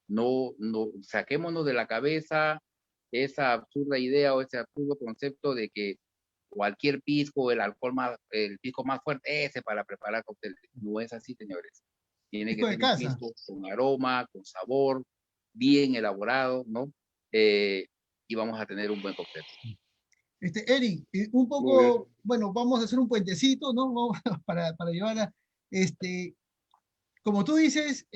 No, saquémonos de la cabeza esa absurda idea o ese absurdo concepto de que cualquier pisco, el pisco más fuerte, ese para preparar cócteles. No es así, señores. Tiene que Pisco de ser un casa. pisco con aroma, con sabor, bien elaborado, ¿no? Y vamos a tener un buen cóctel. Eric, un Muy bien. poco, bueno, vamos a hacer un puentecito, ¿no? Para llevar a, como tú dices,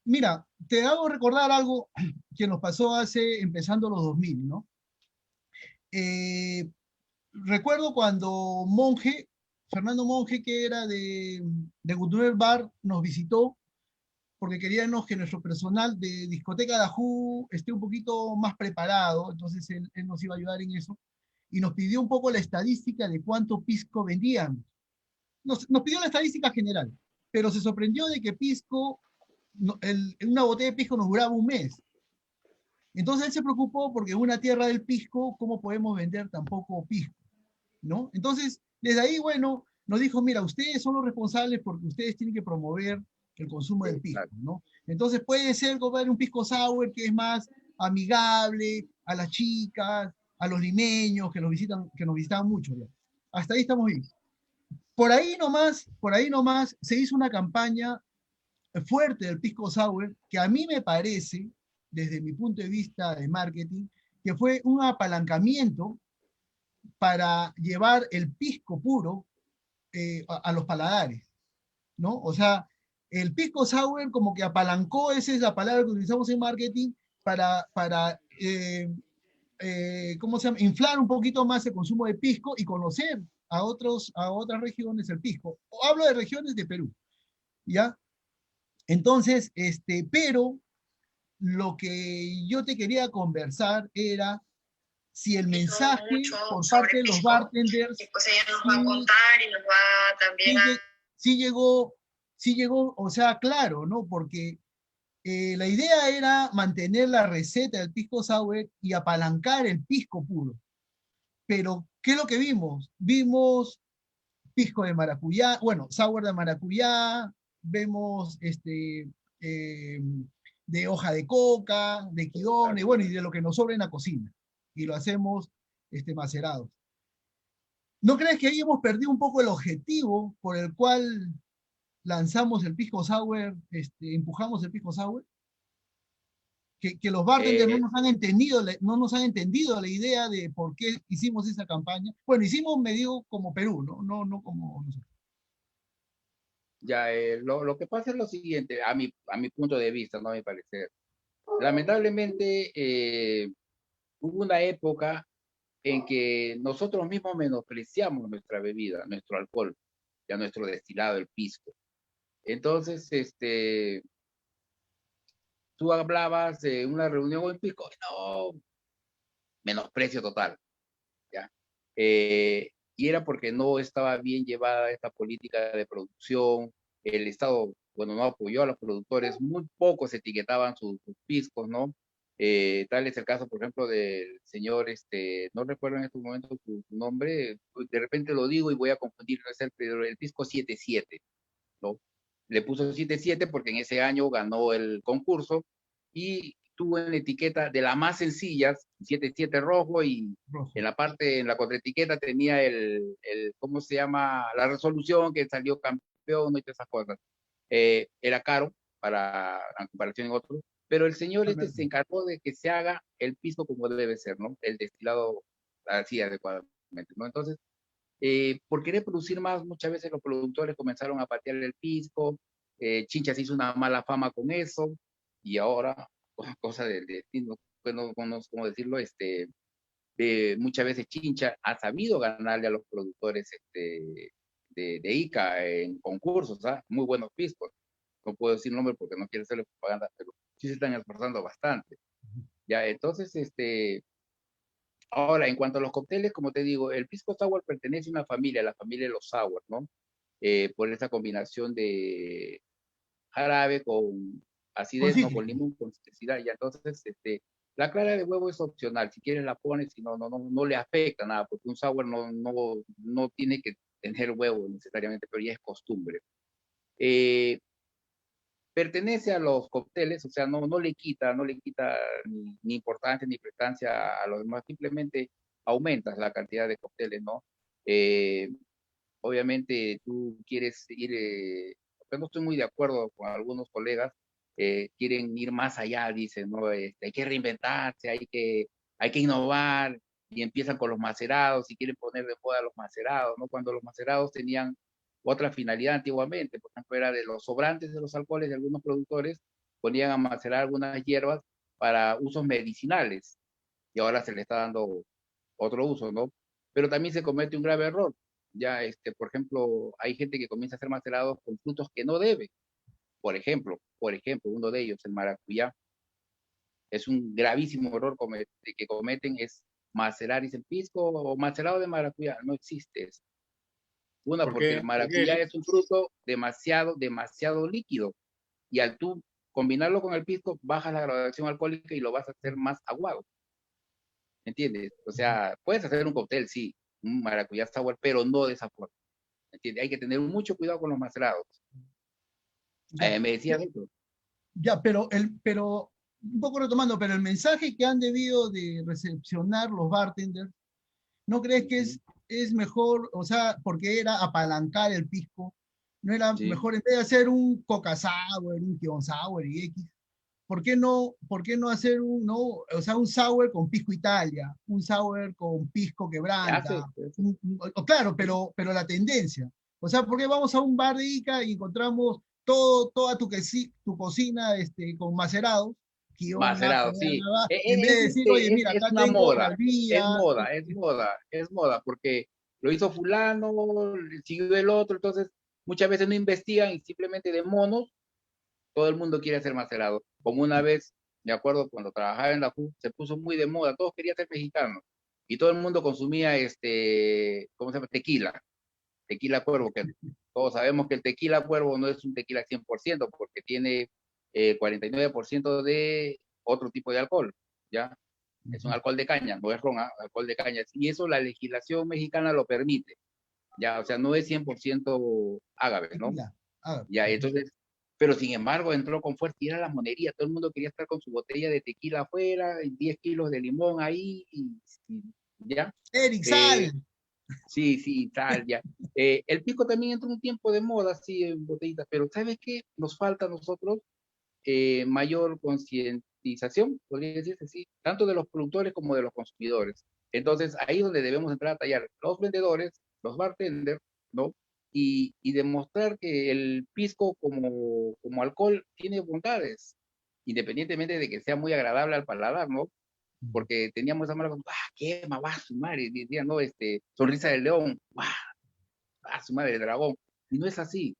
mira, te hago recordar algo que nos pasó empezando los 2000, ¿no? Eh, recuerdo cuando Fernando Monge, que era de Gutierrez Bar, nos visitó porque queríamos que nuestro personal de discoteca de Ajú esté un poquito más preparado, entonces él nos iba a ayudar en eso, y nos pidió un poco la estadística de cuánto pisco vendían. Nos pidió la estadística general, pero se sorprendió de que pisco, una botella de pisco nos duraba un mes. Entonces él se preocupó porque en una tierra del pisco, ¿cómo podemos vender tan poco pisco? ¿No? Entonces, desde ahí, bueno, nos dijo, mira, ustedes son los responsables porque ustedes tienen que promover el consumo del pisco, Exacto. ¿no? Entonces puede ser comprar un pisco sour que es más amigable a las chicas, a los limeños que nos visitan mucho. ¿Ya? Hasta ahí estamos bien. Por ahí nomás se hizo una campaña fuerte del pisco sour que a mí me parece, desde mi punto de vista de marketing, que fue un apalancamiento para llevar el pisco puro a los paladares, ¿no? O sea, el pisco sour como que apalancó, esa es la palabra que utilizamos en marketing, para ¿cómo se llama? Inflar un poquito más el consumo de pisco y conocer a otras regiones el pisco. Hablo de regiones de Perú, ¿ya? Entonces, pero lo que yo te quería conversar era si el mensaje por parte de los bartenders y pues ella nos va a contar y nos va también sí llegó, sí llegó, o sea, claro, ¿no? Porque la idea era mantener la receta del pisco sour y apalancar el pisco puro. Pero, ¿qué es lo que vimos? Vimos pisco de maracuyá, bueno, sour de maracuyá, vemos eh, de hoja de coca, de quidone, bueno, y de lo que nos sobra en la cocina. Y lo hacemos macerados. ¿No crees que ahí hemos perdido un poco el objetivo por el cual lanzamos el pisco sour, empujamos el pisco sour? Que los bartenders no Eh, nos han entendido, no nos han entendido la idea de por qué hicimos esa campaña. Bueno, hicimos medio como Perú, ¿no? No como nosotros. ya, lo que pasa es lo siguiente, a mi punto de vista, no a mi parecer. Lamentablemente, hubo una época en que nosotros mismos menospreciamos nuestra bebida, nuestro alcohol, ya nuestro destilado, el pisco. Entonces, tú hablabas de una reunión en pisco, no, menosprecio total, ¿ya? Y era porque no estaba bien llevada esta política de producción, el Estado, bueno, no apoyó a los productores, muy pocos etiquetaban sus piscos, ¿no? Tal es el caso, por ejemplo, del señor, no recuerdo en estos momentos su nombre, de repente lo digo y voy a confundir, no es el pisco 77, ¿no? Le puso 77 porque en ese año ganó el concurso y tuvo en la etiqueta de las más sencillas, 77 rojo, y Rojo. en la parte, en la contraetiqueta tenía ¿cómo se llama? La resolución que salió campeón y todas esas cosas. Era caro en comparación en otros, pero el señor se encargó de que se haga el piso como debe ser, ¿no? El destilado así adecuadamente, ¿no? Entonces, por querer producir más, muchas veces los productores comenzaron a patear el pisco, Chincha se hizo una mala fama con eso, y ahora, cosa del destino, bueno, ¿cómo decirlo? Muchas veces Chincha ha sabido ganarle a los productores de Ica en concursos, ¿ah? Muy buenos piscos. No puedo decir nombre porque no quiero hacerle propaganda, pero sí se están esforzando bastante. Ya, entonces, ahora, en cuanto a los cócteles, como te digo, el pisco sour pertenece a una familia, la familia de los sour, ¿no? Por esa combinación de jarabe con Con acidez, no con cítrico. limón, con citricidad. Y entonces, la clara de huevo es opcional. Si quieres la pones, si no le afecta nada, porque un sour no tiene que tener huevo necesariamente, pero ya es costumbre. Eh, Pertenece a los cócteles, o sea, no le quita ni importancia ni prestancia a los demás, simplemente aumentas la cantidad de cócteles, ¿no? Eh, Obviamente tú quieres ir pero no estoy muy de acuerdo con algunos colegas, quieren ir más allá, dicen, ¿no? Hay que reinventarse, hay que innovar, y empiezan con los macerados y quieren poner de moda los macerados, ¿no? Cuando los macerados tenían otra finalidad antiguamente, por ejemplo, era de los sobrantes de los alcoholes de algunos productores, ponían a macerar algunas hierbas para usos medicinales, y ahora se le está dando otro uso, ¿no? Pero también se comete un grave error. Ya, por ejemplo, hay gente que comienza a hacer macerados con frutos que no debe. Por ejemplo, uno de ellos, el maracuyá, es un gravísimo error que cometen, es macerar y pisco o macerado de maracuyá. No existe eso. Una, porque el maracuyá es un fruto demasiado líquido, y al tú combinarlo con el pisco, bajas la graduación alcohólica y lo vas a hacer más aguado. ¿Entiendes? O sea, puedes hacer un cóctel, sí, un maracuyá sour, pero no de esa forma. ¿Entiendes? Hay que tener mucho cuidado con los macerados. Me decías eso. Ya, pero un poco retomando, pero el mensaje que han debido de recepcionar los bartenders, ¿no crees que es mejor, o sea, porque era apalancar el pisco, no era mejor en vez de hacer un Coca Sour, un Kion Sour y X, ¿por qué no hacer o sea, un sour con pisco Italia, un sour con pisco quebranta? Claro, pero la tendencia. O sea, ¿por qué vamos a un bar de Ica y encontramos toda tu cocina con macerados? Macerado, sí. En vez de decir, oye, mira, acá una tengo moda, Malvía. es moda, porque lo hizo fulano, siguió el otro, entonces muchas veces no investigan y simplemente de monos, todo el mundo quiere ser macerado. Como una vez, me acuerdo, cuando trabajaba en la FU, se puso muy de moda, todos querían ser mexicanos, y todo el mundo consumía, ¿cómo se llama? Tequila Cuervo, que todos sabemos que el tequila Cuervo no es un tequila 100%, porque tiene 49% de otro tipo de alcohol, ¿ya? Es un alcohol de caña, no es ron, alcohol de caña, y eso la legislación mexicana lo permite, ¿ya? O sea, no es 100% ágave, ¿no? Ya, entonces, pero sin embargo entró con fuerza y era la monería, todo el mundo quería estar con su botella de tequila afuera, 10 kilos de limón ahí, ¿ya? Eric, sal. Sí, tal, ya. El pisco también entró un tiempo de moda, sí, en botellitas, pero ¿sabes qué? Nos falta a nosotros mayor concientización, podría decirse así, tanto de los productores como de los consumidores. Entonces, ahí es donde debemos entrar a tallar los vendedores, los bartenders, ¿no? Y demostrar que el pisco como alcohol tiene bondades, independientemente de que sea muy agradable al paladar, ¿no? Porque teníamos esa mala, quema, su madre, decía, no, sonrisa del león, su madre, el dragón, y no es así.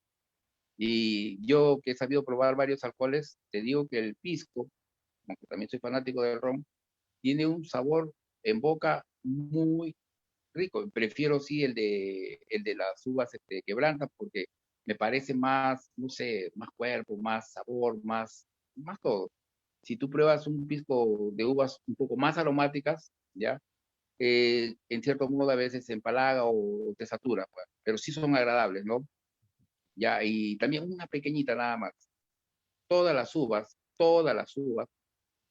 Y yo que he sabido probar varios alcoholes, te digo que el pisco, aunque también soy fanático del ron, tiene un sabor en boca muy rico. Prefiero sí el de las uvas quebrantas, porque me parece más, no sé, más cuerpo, más sabor, más todo. Si tú pruebas un pisco de uvas un poco más aromáticas, ¿ya? En cierto modo a veces se empalaga o te satura, pues, pero sí son agradables, ¿no? Ya, y también una pequeñita nada más. Todas las uvas,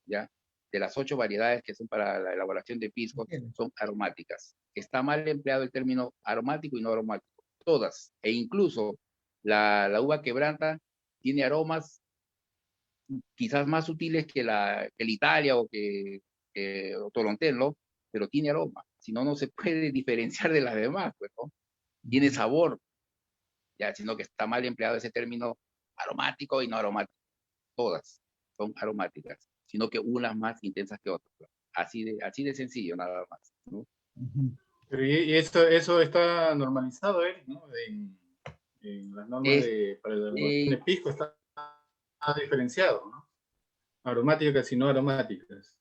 ya, de las 8 variedades que son para la elaboración de pisco, son aromáticas. Está mal empleado el término aromático y no aromático. Todas, e incluso la uva quebranta tiene aromas quizás más sutiles que el Italia o Torontel, ¿no? Pero tiene aroma. Si no, no se puede diferenciar de las demás, pues, ¿no? Tiene sabor, ya, sino que está mal empleado ese término aromático y no aromático. Todas son aromáticas, sino que unas más intensas que otras. Así de sencillo, nada más, ¿no? Pero y eso está normalizado, ¿no? En las normas para la elaboración de pisco está diferenciado, ¿no? Aromáticas y no aromáticas.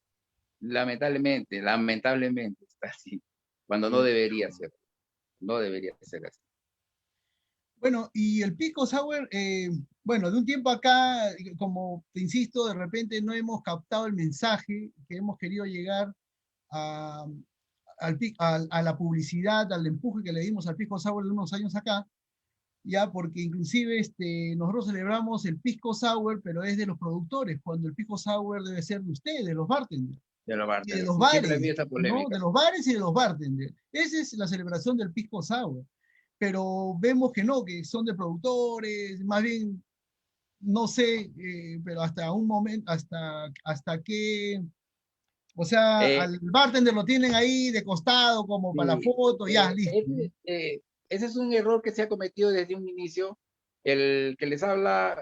Lamentablemente está así, cuando no debería ser así. Bueno, y el pisco sour, bueno, de un tiempo acá, como te insisto, de repente no hemos captado el mensaje que hemos querido llegar a, a la publicidad, al empuje que le dimos al pisco sour de unos años acá, ya, porque inclusive nosotros celebramos el pisco sour, pero es de los productores, cuando el pisco sour debe ser de ustedes, de los bartenders. De los bartenders. Y de los bares, ¿no? De los bares y de los bartenders. Esa es la celebración del pisco sour. pero vemos que no, que son de productores, más bien, no sé, pero hasta un momento, hasta que, o sea, Eh, al bartender lo tienen ahí de costado como para la sí, foto, ya, listo. ese es un error que se ha cometido desde un inicio. El que les habla,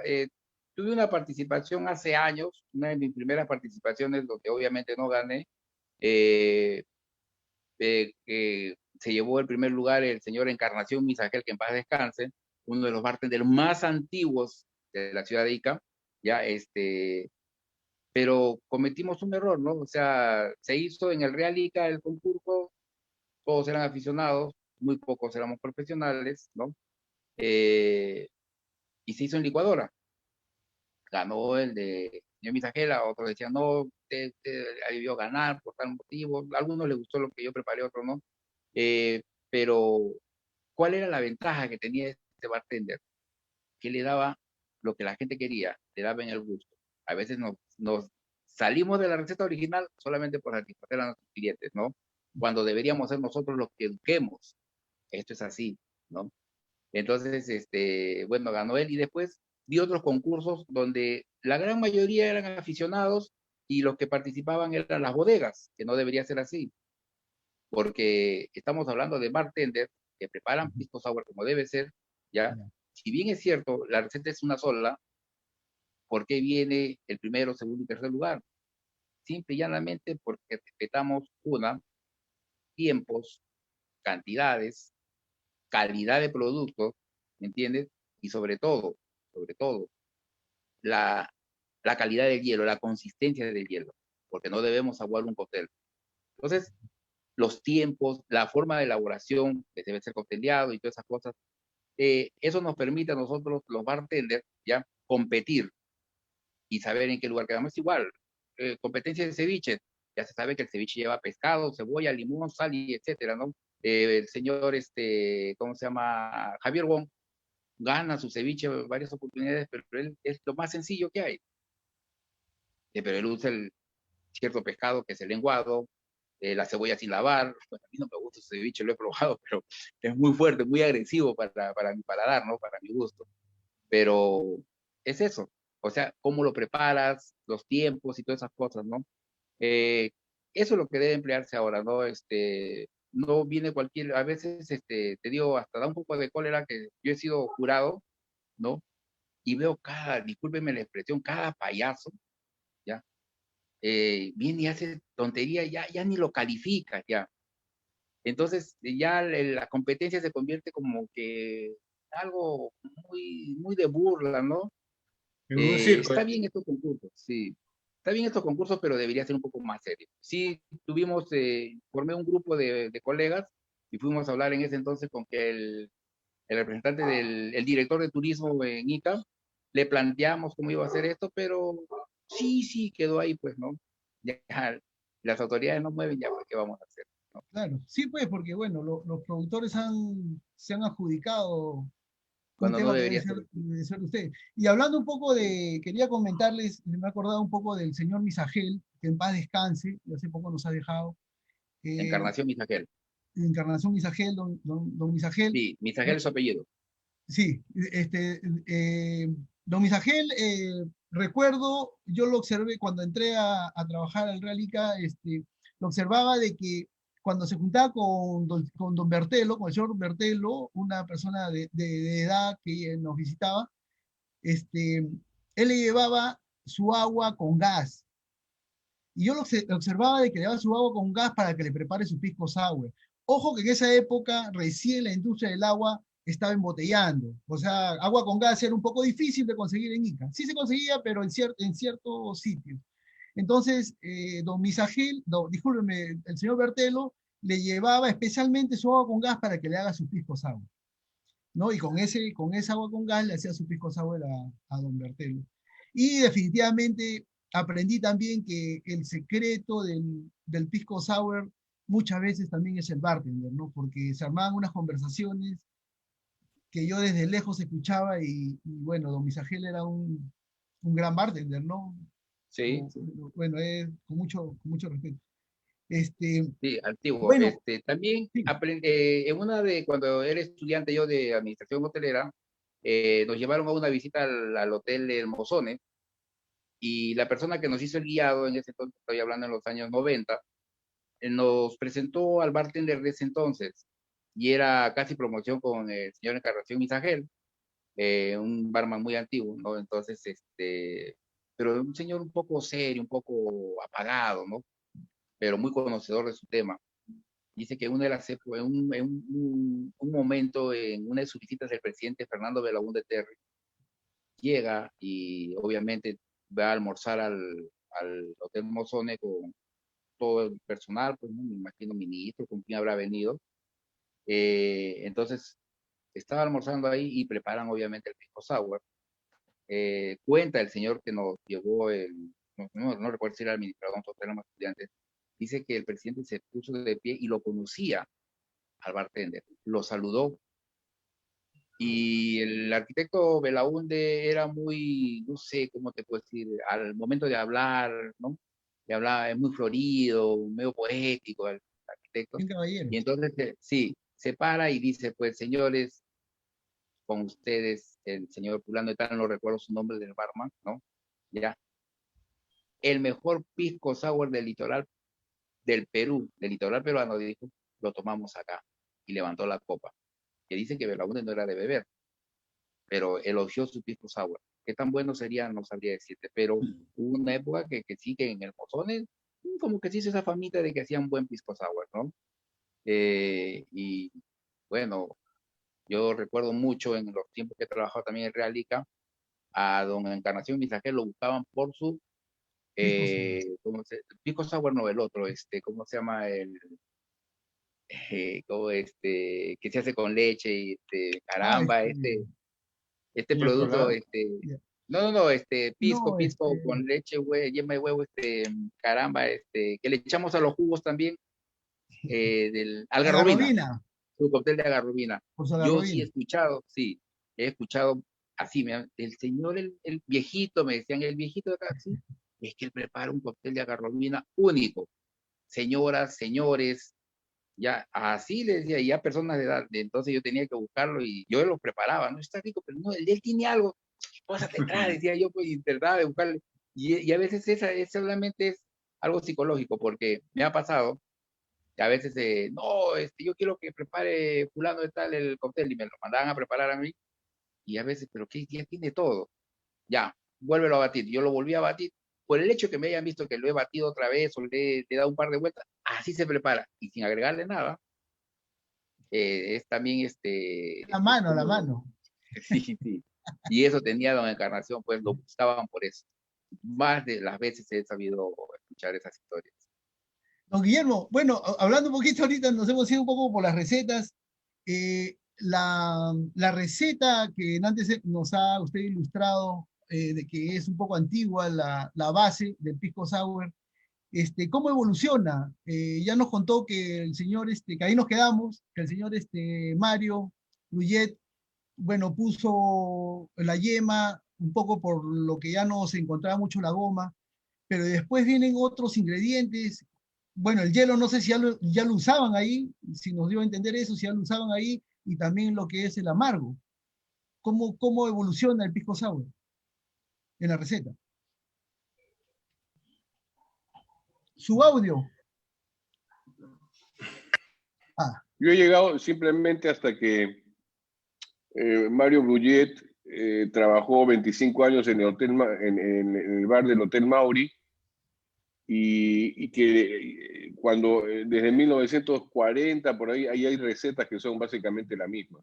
tuve una participación hace años, una de mis primeras participaciones, donde obviamente no gané, eh, que se llevó el primer lugar el señor Encarnación Misaquel, que en paz descanse, uno de los bartenders más antiguos de la ciudad de Ica, ya, pero cometimos un error, ¿no? O sea, se hizo en el Real Ica el concurso, todos eran aficionados, muy pocos éramos profesionales, ¿no? Y se hizo en licuadora. Ganó el de señor Misajela, otros decían, no, usted debió ganar por tal motivo. A algunos les gustó lo que yo preparé, otros no. Pero, ¿cuál era la ventaja que tenía este bartender? Que le daba lo que la gente quería, le daba en el gusto. A veces nos salimos de la receta original solamente por satisfacer a nuestros clientes, ¿no? Cuando deberíamos ser nosotros los que eduquemos. Esto es así, ¿no? Entonces, bueno, ganó él y después vi otros concursos donde la gran mayoría eran aficionados y los que participaban eran las bodegas, que no debería ser así, porque estamos hablando de bartenders que preparan pisco sour como debe ser, ¿ya? Si bien es cierto, la receta es una sola, ¿por qué viene el primero, segundo y tercer lugar? Simple y llanamente porque respetamos tiempos, cantidades, calidad de productos, ¿me entiendes? Y sobre todo, la, la calidad del hielo, la consistencia del hielo, porque no debemos aguar un cóctel. Entonces, los tiempos, la forma de elaboración que debe ser cocteleado y todas esas cosas, eso nos permite a nosotros, los bartenders, ya competir y saber en qué lugar quedamos. Es igual, competencia de ceviche, ya se sabe que el ceviche lleva pescado, cebolla, limón, sal y etcétera, ¿no? El señor, ¿cómo se llama? Javier Wong, gana su ceviche varias oportunidades, pero él es lo más sencillo que hay. Pero él usa cierto pescado que es el lenguado, la cebolla sin lavar. Bueno, a mí no me gusta ese ceviche, lo he probado, pero es muy fuerte, muy agresivo para mi paladar, ¿no? Para mi gusto. Pero es eso, o sea, cómo lo preparas, los tiempos y todas esas cosas, ¿no? Eh, Eso es lo que debe emplearse ahora, ¿no? No viene cualquier, a veces, te digo, hasta da un poco de cólera que yo he sido jurado, ¿no? Y veo discúlpeme la expresión, cada payaso, ¿ya? Viene y hace tontería, ya ni lo califica, ya. Entonces, ya la competencia se convierte como que algo muy de burla, ¿no? En un circo. Está bien estos concursos, sí. Está bien estos concursos, pero debería ser un poco más serio. Sí, formé un grupo de colegas y fuimos a hablar en ese entonces con que el representante el director de turismo en Ica, le planteamos cómo iba a hacer esto, pero sí, quedó ahí, pues, ¿no? Ya las autoridades no mueven, ya, pues, ¿qué vamos a hacer? ¿No? Claro, sí, pues, porque bueno, los productores se han adjudicado un Cuando no tema que debería ser así. debe ser de ustedes. Y hablando un poco quería comentarles, me he acordado un poco del señor Misagel, que en paz descanse, y hace poco nos ha dejado. eh, Encarnación Misagel. Encarnación Misagel, don Misagel. Sí, Misagel eh, es su apellido. sí, don Misagel, recuerdo, yo lo observé cuando entré a trabajar al Realica, lo observaba de que cuando se juntaba con don Bertelo, con el señor Bertelo, una persona de edad que nos visitaba, él le llevaba su agua con gas. Y yo lo observaba de que le daba su agua con gas para que le prepare su pisco sour. Ojo que en esa época recién la industria del agua estaba embotellando. O sea, agua con gas era un poco difícil de conseguir en Ica. Sí se conseguía, pero en ciertos sitios. Entonces, don Misagil, discúlpeme, el señor Bertelo le llevaba especialmente su agua con gas para que le haga su pisco sour, ¿no? Y con esa agua con gas le hacía su pisco sour a don Bertelo. Y definitivamente aprendí también que el secreto del pisco sour muchas veces también es el bartender, ¿no? Porque se armaban unas conversaciones que yo desde lejos escuchaba y bueno, don Misagel era un gran bartender, ¿no? Sí, sí. Bueno, con mucho respeto. Sí, antiguo. Bueno, También sí, cuando era estudiante yo de administración hotelera, nos llevaron a una visita al hotel El Mozones, y la persona que nos hizo el guiado en ese entonces, estoy hablando en los años 90, nos presentó al bartender de ese entonces, y era casi promoción con el señor Encarnación Misagel, un barman muy antiguo, ¿no? Entonces, pero un señor un poco serio, un poco apagado, ¿no? Pero muy conocedor de su tema. Dice que una de las, un momento en una de sus visitas, el presidente Fernando Belaúnde Terry llega y obviamente va a almorzar al Hotel Mozone con todo el personal, pues ¿no? Me imagino ministro, con quién habrá venido. Entonces, estaba almorzando ahí y preparan obviamente el pisco sour. Cuenta el señor que nos llevó no recuerdo si era el administrador, nosotros éramos estudiantes, dice que el presidente se puso de pie y lo conocía al bartender, lo saludó. Y el arquitecto Belaúnde era muy, no sé cómo te puedo decir, al momento de hablar, ¿no? De hablar, es muy florido, medio poético el arquitecto. un caballero. Y entonces, sí, se para y dice, pues señores, con ustedes, el señor fulano de tal, no recuerdo su nombre del barman, ¿no? Ya, el mejor pisco sour del litoral del Perú, del litoral peruano, dijo, lo tomamos acá. Y levantó la copa. Que dice que Belaúnde no era de beber, pero elogió su pisco sour. Qué tan bueno sería, no sabría decirte, pero hubo una época que sí que en el Mozones, como que se hizo esa famita de que hacían buen pisco sour, ¿no? Y bueno, yo recuerdo mucho en los tiempos que he trabajado también en Realica, a don Encarnación Misaje lo buscaban por su pisco sour, no el otro, ¿cómo se llama? Que se hace con leche y Ah, caramba, este ¿Piña producto, colada? ya. no, pisco, No, pisco con leche, güey, yema de huevo, caramba, que le echamos a los jugos también, del algarrobina, Algarrobina, su cóctel de algarrobina. por su Yo sí he Algarrobina. escuchado, sí, he escuchado así, el señor, el viejito, me decían, el viejito de acá, sí, es que él prepara un cóctel de algarrobina único. Señoras, señores, ya así les decía, ya personas de edad, entonces yo tenía que buscarlo y yo lo preparaba, no está rico, pero no, él tiene algo, pásate atrás, decía yo, pues, y trataba de buscarle, y a veces solamente es algo psicológico, porque me ha pasado, que a veces, no, yo quiero que prepare fulano de tal el cóctel, y me lo mandaban a preparar a mí, y a veces, pero ¿qué? Ya tiene todo, ya, vuélvelo a batir, yo lo volví a batir, por el hecho que me hayan visto que lo he batido otra vez, o le he dado un par de vueltas, así se prepara, y sin agregarle nada, es también La mano, a la como, mano. sí, sí. Y eso tenía don Encarnación, pues lo buscaban por eso. Más de las veces he sabido escuchar esas historias. Don Guillermo, bueno, hablando un poquito ahorita, nos hemos ido un poco por las recetas. La receta que antes nos ha usted ilustrado, de que es un poco antigua, la base del pisco sour, ¿cómo evoluciona? Ya nos contó que el señor, que ahí nos quedamos, que el señor Mario Brullet, bueno, puso la yema un poco por lo que ya no se encontraba mucho la goma, pero después vienen otros ingredientes. Bueno, el hielo no sé si ya lo usaban ahí, si nos dio a entender eso, si ya lo usaban ahí, y también lo que es el amargo. ¿Cómo evoluciona el pisco sour en la receta? Su audio. Ah, Yo he llegado simplemente hasta que Mario Brullet trabajó 25 años en el, en el bar del Hotel Mauri y que cuando desde 1940 por ahí hay recetas que son básicamente la misma.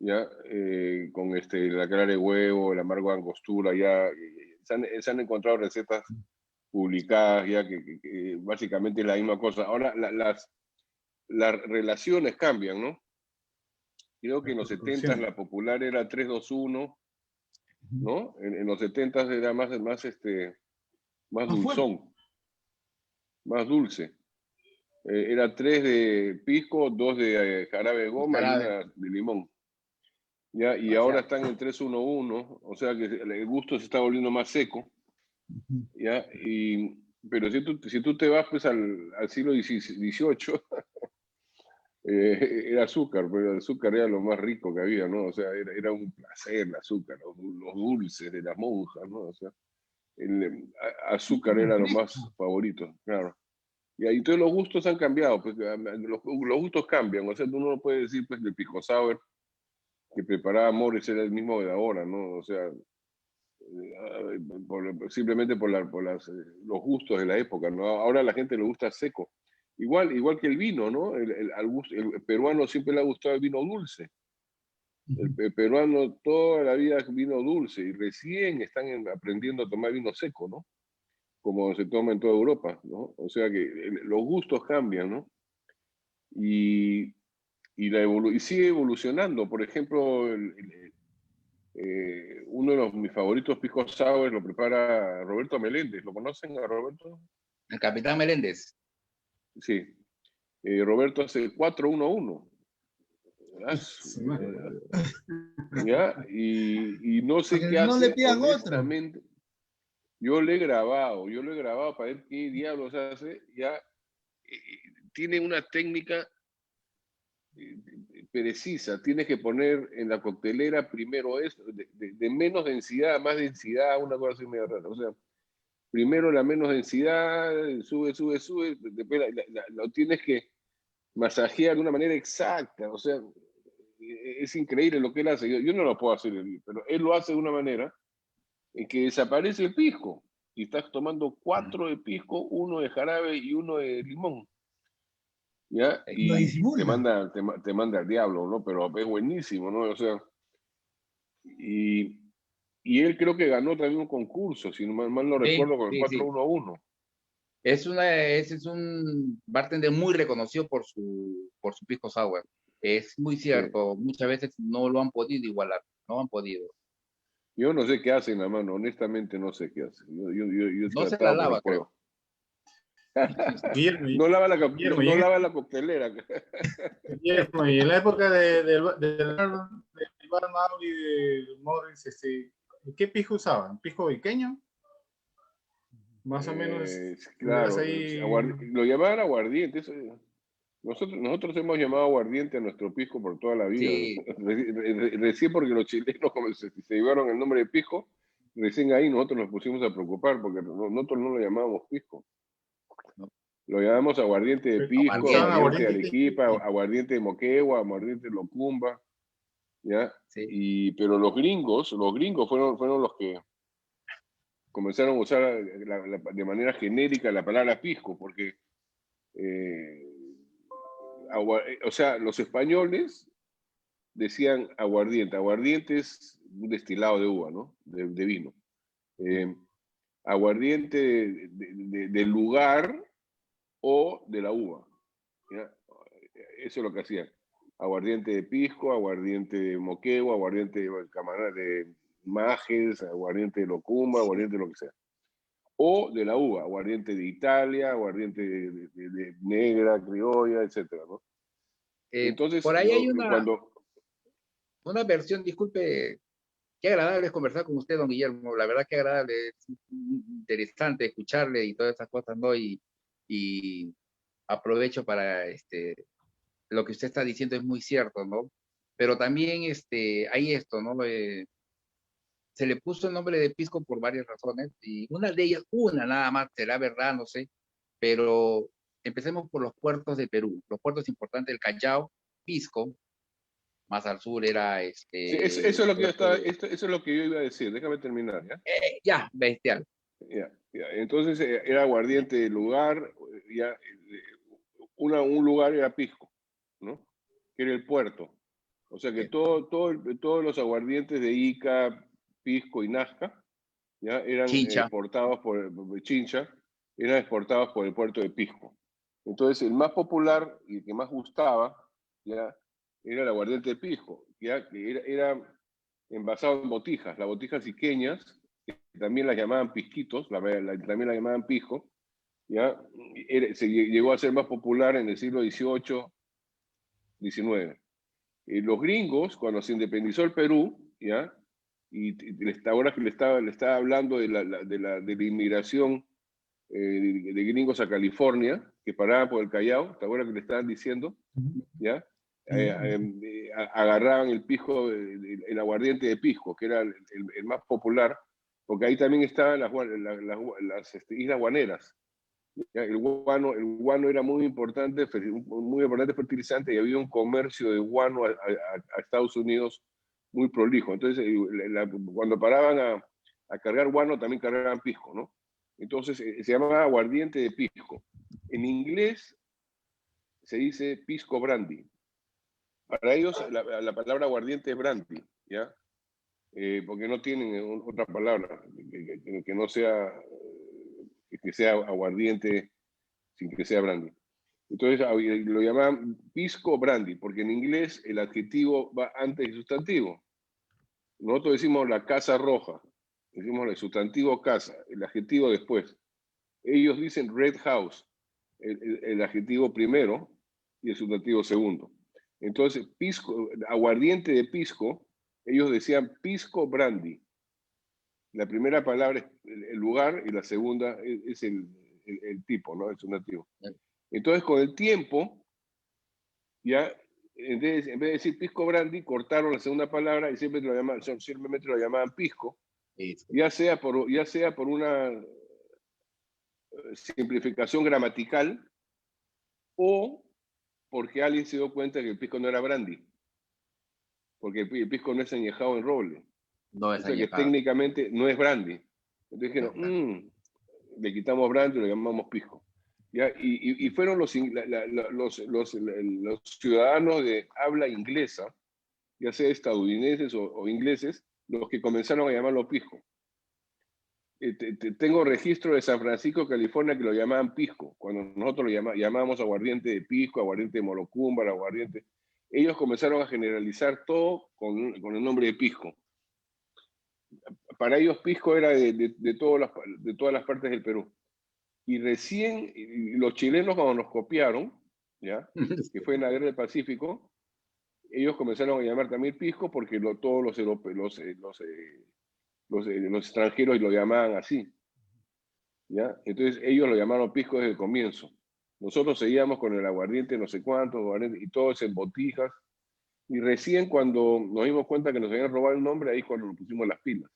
¿Ya? Con la clara de huevo, el amargo de angostura, ya se han encontrado recetas publicadas ya que básicamente es la misma cosa. Ahora las relaciones cambian, ¿no? Creo que en los 70 la popular era 3-2-1, ¿no? En los 70 era más más más fuerte. dulzón, más dulce. Era 3 de pisco, 2 de jarabe de El goma y jarabe, una de limón. ¿Ya? Y o ahora sea, están en 3-1-1, o sea que el gusto se está volviendo más seco. ¿Ya? pero si tú te vas pues, al siglo XVIII, era azúcar, pero el azúcar era lo más rico que había, ¿no? O sea, era un placer el azúcar, los dulces de las monjas, ¿no? O sea, azúcar era lo más favorito, claro. Y ahí entonces los gustos han cambiado, pues los gustos cambian, o sea, uno no puede decir pues que el pisco sour que preparaba Morris era el mismo de ahora, ¿no? O sea, simplemente por los gustos de la época, ¿no? Ahora a la gente le gusta seco. Igual que el vino, ¿no? El peruano siempre le ha gustado el vino dulce. El peruano toda la vida es vino dulce y recién están aprendiendo a tomar vino seco, ¿no? Como se toma en toda Europa, ¿no? O sea que los gustos cambian, ¿no? Y sigue evolucionando. Por ejemplo, uno de mis favoritos pisco sour lo prepara Roberto Meléndez. ¿Lo conocen a Roberto? El Capitán Meléndez. Sí. Roberto hace 4-1-1. ¿Ya? Y no sé Para qué que no le hace, pidan otra. honestamente. Yo lo he grabado para ver qué diablos hace. Ya tiene una técnica precisa. Tienes que poner en la coctelera primero esto, de menos densidad a más densidad, una cosa así medio rara. O sea, primero la menos densidad, sube, después lo tienes que masajear de una manera exacta. O sea, es increíble lo que él hace. Yo no lo puedo hacer, pero él lo hace de una manera en que desaparece el pisco y estás tomando 4 de pisco, 1 de jarabe y 1 de limón. ¿Ya? Y te manda al diablo, ¿no? Pero es buenísimo, ¿no? O sea, y él creo que ganó también un concurso, si mal no recuerdo, con el 4-1-1. Ese es un bartender muy reconocido por su pisco sour. Es muy cierto, muchas veces no lo han podido igualar, no han podido. Yo no sé qué hacen, hermano, honestamente no sé qué hacen. Yo No se la lava, creo. No lava la coctelera. Guillermo, y en la época del Bar Mauri y de Morris, ¿qué pisco usaban? ¿Pisco pequeño? Más o menos. Claro, Ahí... lo llamaban aguardiente. Nosotros hemos llamado aguardiente a nuestro pisco por toda la vida. Sí. Recién porque los chilenos como se llevaron el nombre de pisco, recién ahí nosotros nos pusimos a preocupar porque nosotros no lo llamábamos pisco. No. Lo llamamos aguardiente de pisco, aguardiente de Arequipa, sí. aguardiente de Moquegua, aguardiente de Locumba, ¿ya? Sí. Pero los gringos fueron los que comenzaron a usar de manera genérica la palabra pisco, porque o sea, los españoles decían aguardiente. Aguardiente es un destilado de uva, ¿no? De vino. Aguardiente del lugar o de la uva. ¿Ya? Eso es lo que hacían. Aguardiente de pisco, aguardiente de Moquegua, aguardiente de Majes, aguardiente de Locumba, aguardiente de lo que sea. O de la uva, aguardiente de Italia, aguardiente de negra, criolla, etcétera, ¿no? Entonces, por ahí hay una versión, disculpe, qué agradable es conversar con usted, don Guillermo, la verdad que agradable, es interesante escucharle y todas esas cosas, ¿no? Y aprovecho para, lo que usted está diciendo es muy cierto, ¿no? Pero también, hay esto, ¿no? Se le puso el nombre de pisco por varias razones, y una de ellas, una nada más, será verdad, no sé, pero empecemos por los puertos de Perú, los puertos importantes del Callao, Pisco, más al sur era sí, eso es lo que eso es lo que yo iba a decir, déjame terminar, ¿ya? Ya, bestial. Ya. Entonces era aguardiente del lugar, ya, un lugar era Pisco, ¿no? Que era el puerto. O sea que todos los aguardientes de Ica, Pisco y Nazca, ya eran exportados por Chincha, eran exportados por el puerto de Pisco. Entonces el más popular y el que más gustaba, ya, era el aguardiente de Pisco, ya, que era envasado en botijas, las botijas iqueñas, que también las llamaban pisquitos, también las llamaban pisco, ya, se llegó a ser más popular en el siglo XVIII, XIX. Los gringos, cuando se independizó el Perú, ¿ya? Y ahora que le estaba hablando de la inmigración de gringos a California, que paraban por el Callao, ¿te acuerdas que le estaban diciendo? ¿Ya? Agarraban el pisco, el aguardiente de pisco, que era el más popular, porque ahí también estaban las islas guaneras. ¿Ya? El guano era muy importante fertilizante, y había un comercio de guano a Estados Unidos muy prolijo. Entonces, cuando paraban a cargar guano, también cargaban pisco, ¿no? Entonces, se llamaba aguardiente de pisco. En inglés se dice pisco brandy. Para ellos, la palabra aguardiente es brandy, ¿ya? Porque no tienen otra palabra que no sea, que sea aguardiente sin que sea brandy. Entonces lo llamaban pisco brandy, porque en inglés el adjetivo va antes del sustantivo. Nosotros decimos la casa roja, decimos el sustantivo casa, el adjetivo después. Ellos dicen red house, el adjetivo primero y el sustantivo segundo. Entonces, pisco, aguardiente de pisco, ellos decían pisco brandy. La primera palabra es el lugar y la segunda es el tipo, ¿no? El sustantivo. Entonces, con el tiempo, ya, en vez de decir pisco brandy, cortaron la segunda palabra y simplemente lo llamaban pisco, ya sea por una simplificación gramatical o porque alguien se dio cuenta que el pisco no era brandy, porque el pisco no es añejado en roble. No es o sea añejado. Que técnicamente no es brandy. Entonces dijeron, le quitamos brandy y lo llamamos pisco. ¿Ya? Y fueron los ciudadanos de habla inglesa, ya sea estadounidenses o ingleses, los que comenzaron a llamarlo pisco. Tengo registro de San Francisco, California, que lo llamaban pisco, cuando nosotros lo llamábamos aguardiente de pisco, aguardiente de molocúmbara, aguardiente. Ellos comenzaron a generalizar todo con el nombre de pisco. Para ellos pisco era de todas las partes del Perú. Y recién los chilenos, cuando nos copiaron, ¿ya? Que fue en la Guerra del Pacífico, ellos comenzaron a llamar también pisco porque todos los extranjeros lo llamaban así, ¿ya? Entonces ellos lo llamaron pisco desde el comienzo. Nosotros seguíamos con el aguardiente no sé cuánto, y todo es en botijas. Y recién cuando nos dimos cuenta que nos habían robado el nombre, ahí cuando nos pusimos las pilas,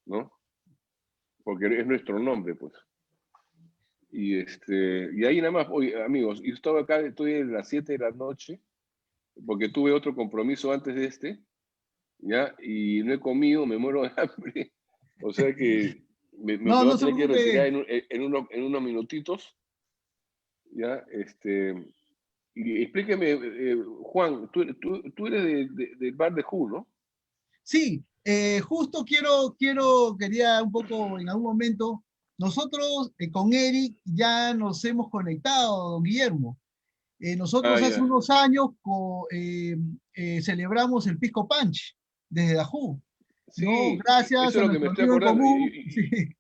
¿no? Porque es nuestro nombre, pues. Y ahí nada más, oye, amigos, yo estaba acá, estoy a las 7 de la noche, porque tuve otro compromiso antes de ¿ya? Y no he comido, me muero de hambre. O sea que me No, voy no a se tener que preocupe. retirar en unos minutitos, ¿ya? Y explíqueme, Juan, tú eres del bar de Ju, ¿no? Sí, justo quería un poco en algún momento, nosotros con Eric ya nos hemos conectado, don Guillermo. Nosotros hace Ya. unos años celebramos el Pisco Punch desde Dajú, ¿no? Sí, Gracias eso a es lo que me nuestro estoy amigo en acordando. común, sí,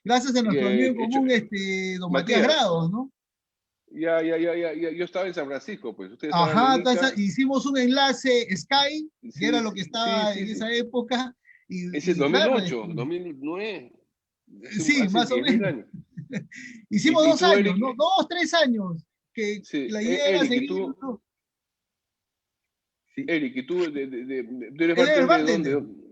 gracias a nuestro amigo en De hecho, común, don Matías Matías, Grados, ¿no? ya, yo estaba en San Francisco, pues ustedes estaban Ajá, en entonces Ica. hicimos un enlace Sky, que era Sí, lo que sí, estaba sí, en sí. esa época, Es el y claro, 2008, 2009, sí, hace más o 10.000 menos. años. Hicimos Y dos tú, años, Eric, ¿no? 2, 3 años, que sí, la idea era Eric, seguir, ¿no? Sí. Eric, y tú, tú eres Él era el bartender de dónde? bartender,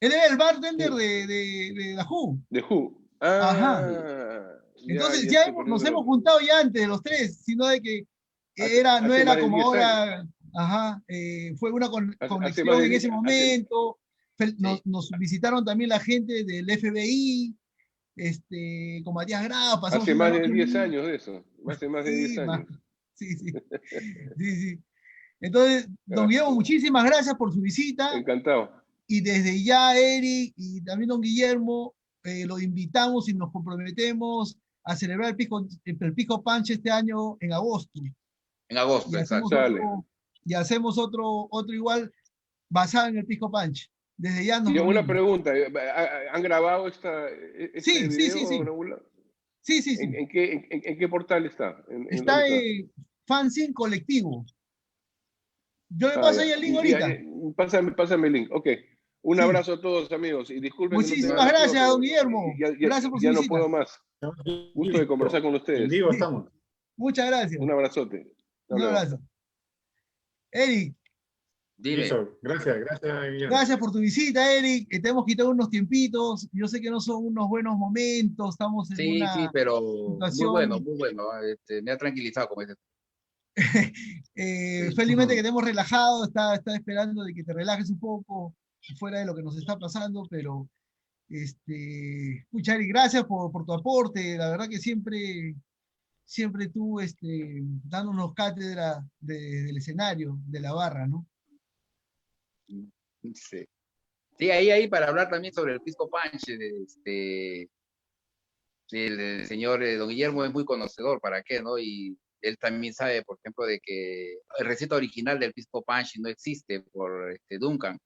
él era el bartender Sí, de la Who. de Who. Ajá. Entonces Ya estoy nos hemos poniendo. juntado ya antes de los tres, sino de que no Hace más era de como 10 años. ahora, ajá, fue una Hace más conexión de en ese 10, momento. Sí. Nos visitaron también la gente del FBI, con Matías Grau, pasamos hace una más de noche 10 muy, años de eso. Hace más de 10 sí, años. sí, sí, sí, sí. Entonces, don Ah, Guillermo, muchísimas gracias por su visita. encantado. Y desde ya, Eric y también don Guillermo, lo invitamos y nos comprometemos a celebrar el Pisco Punch este año en agosto. En agosto, Y hacemos exacto. Dale. otro igual basado en el Pisco Punch. Desde ya nos Y una reunimos. pregunta, ¿han grabado este Sí, sí, sí, video, sí. Raúl? Sí, sí, sí. ¿En qué portal está? ¿En dónde Está está? en Fanzine Colectivo. Yo le Ah, paso ya. ahí el link ahorita. Pásame el link. Ok. Un Sí. abrazo a todos, amigos, y disculpen que no tenga Muchísimas la gracias, prueba, don pero Guillermo. Gracias por su ya no visita. puedo más. Gusto de conversar con En ustedes. vivo estamos. Muchas gracias. Un abrazote. Hasta Un luego. abrazo. Eric, Dime. Listo, gracias, Guillermo. gracias por tu visita, Eric. Te hemos quitado unos tiempitos. Yo sé que no son unos buenos momentos. Estamos en Sí, sí, una pero muy bueno, situación. muy bueno. Me ha tranquilizado, como dices. Sí. Felizmente que te hemos relajado. Está esperando de que te relajes un poco fuera de lo que nos está pasando, pero pucha, Eric, gracias por tu aporte. La verdad que siempre tú dándonos cátedra del escenario, de la barra, ¿no? Sí. Sí, ahí para hablar también sobre el Pisco Punch, el señor don Guillermo es muy conocedor, ¿para qué, no? Y él también sabe, por ejemplo, de que el receta original del Pisco Punch no existe por Duncan,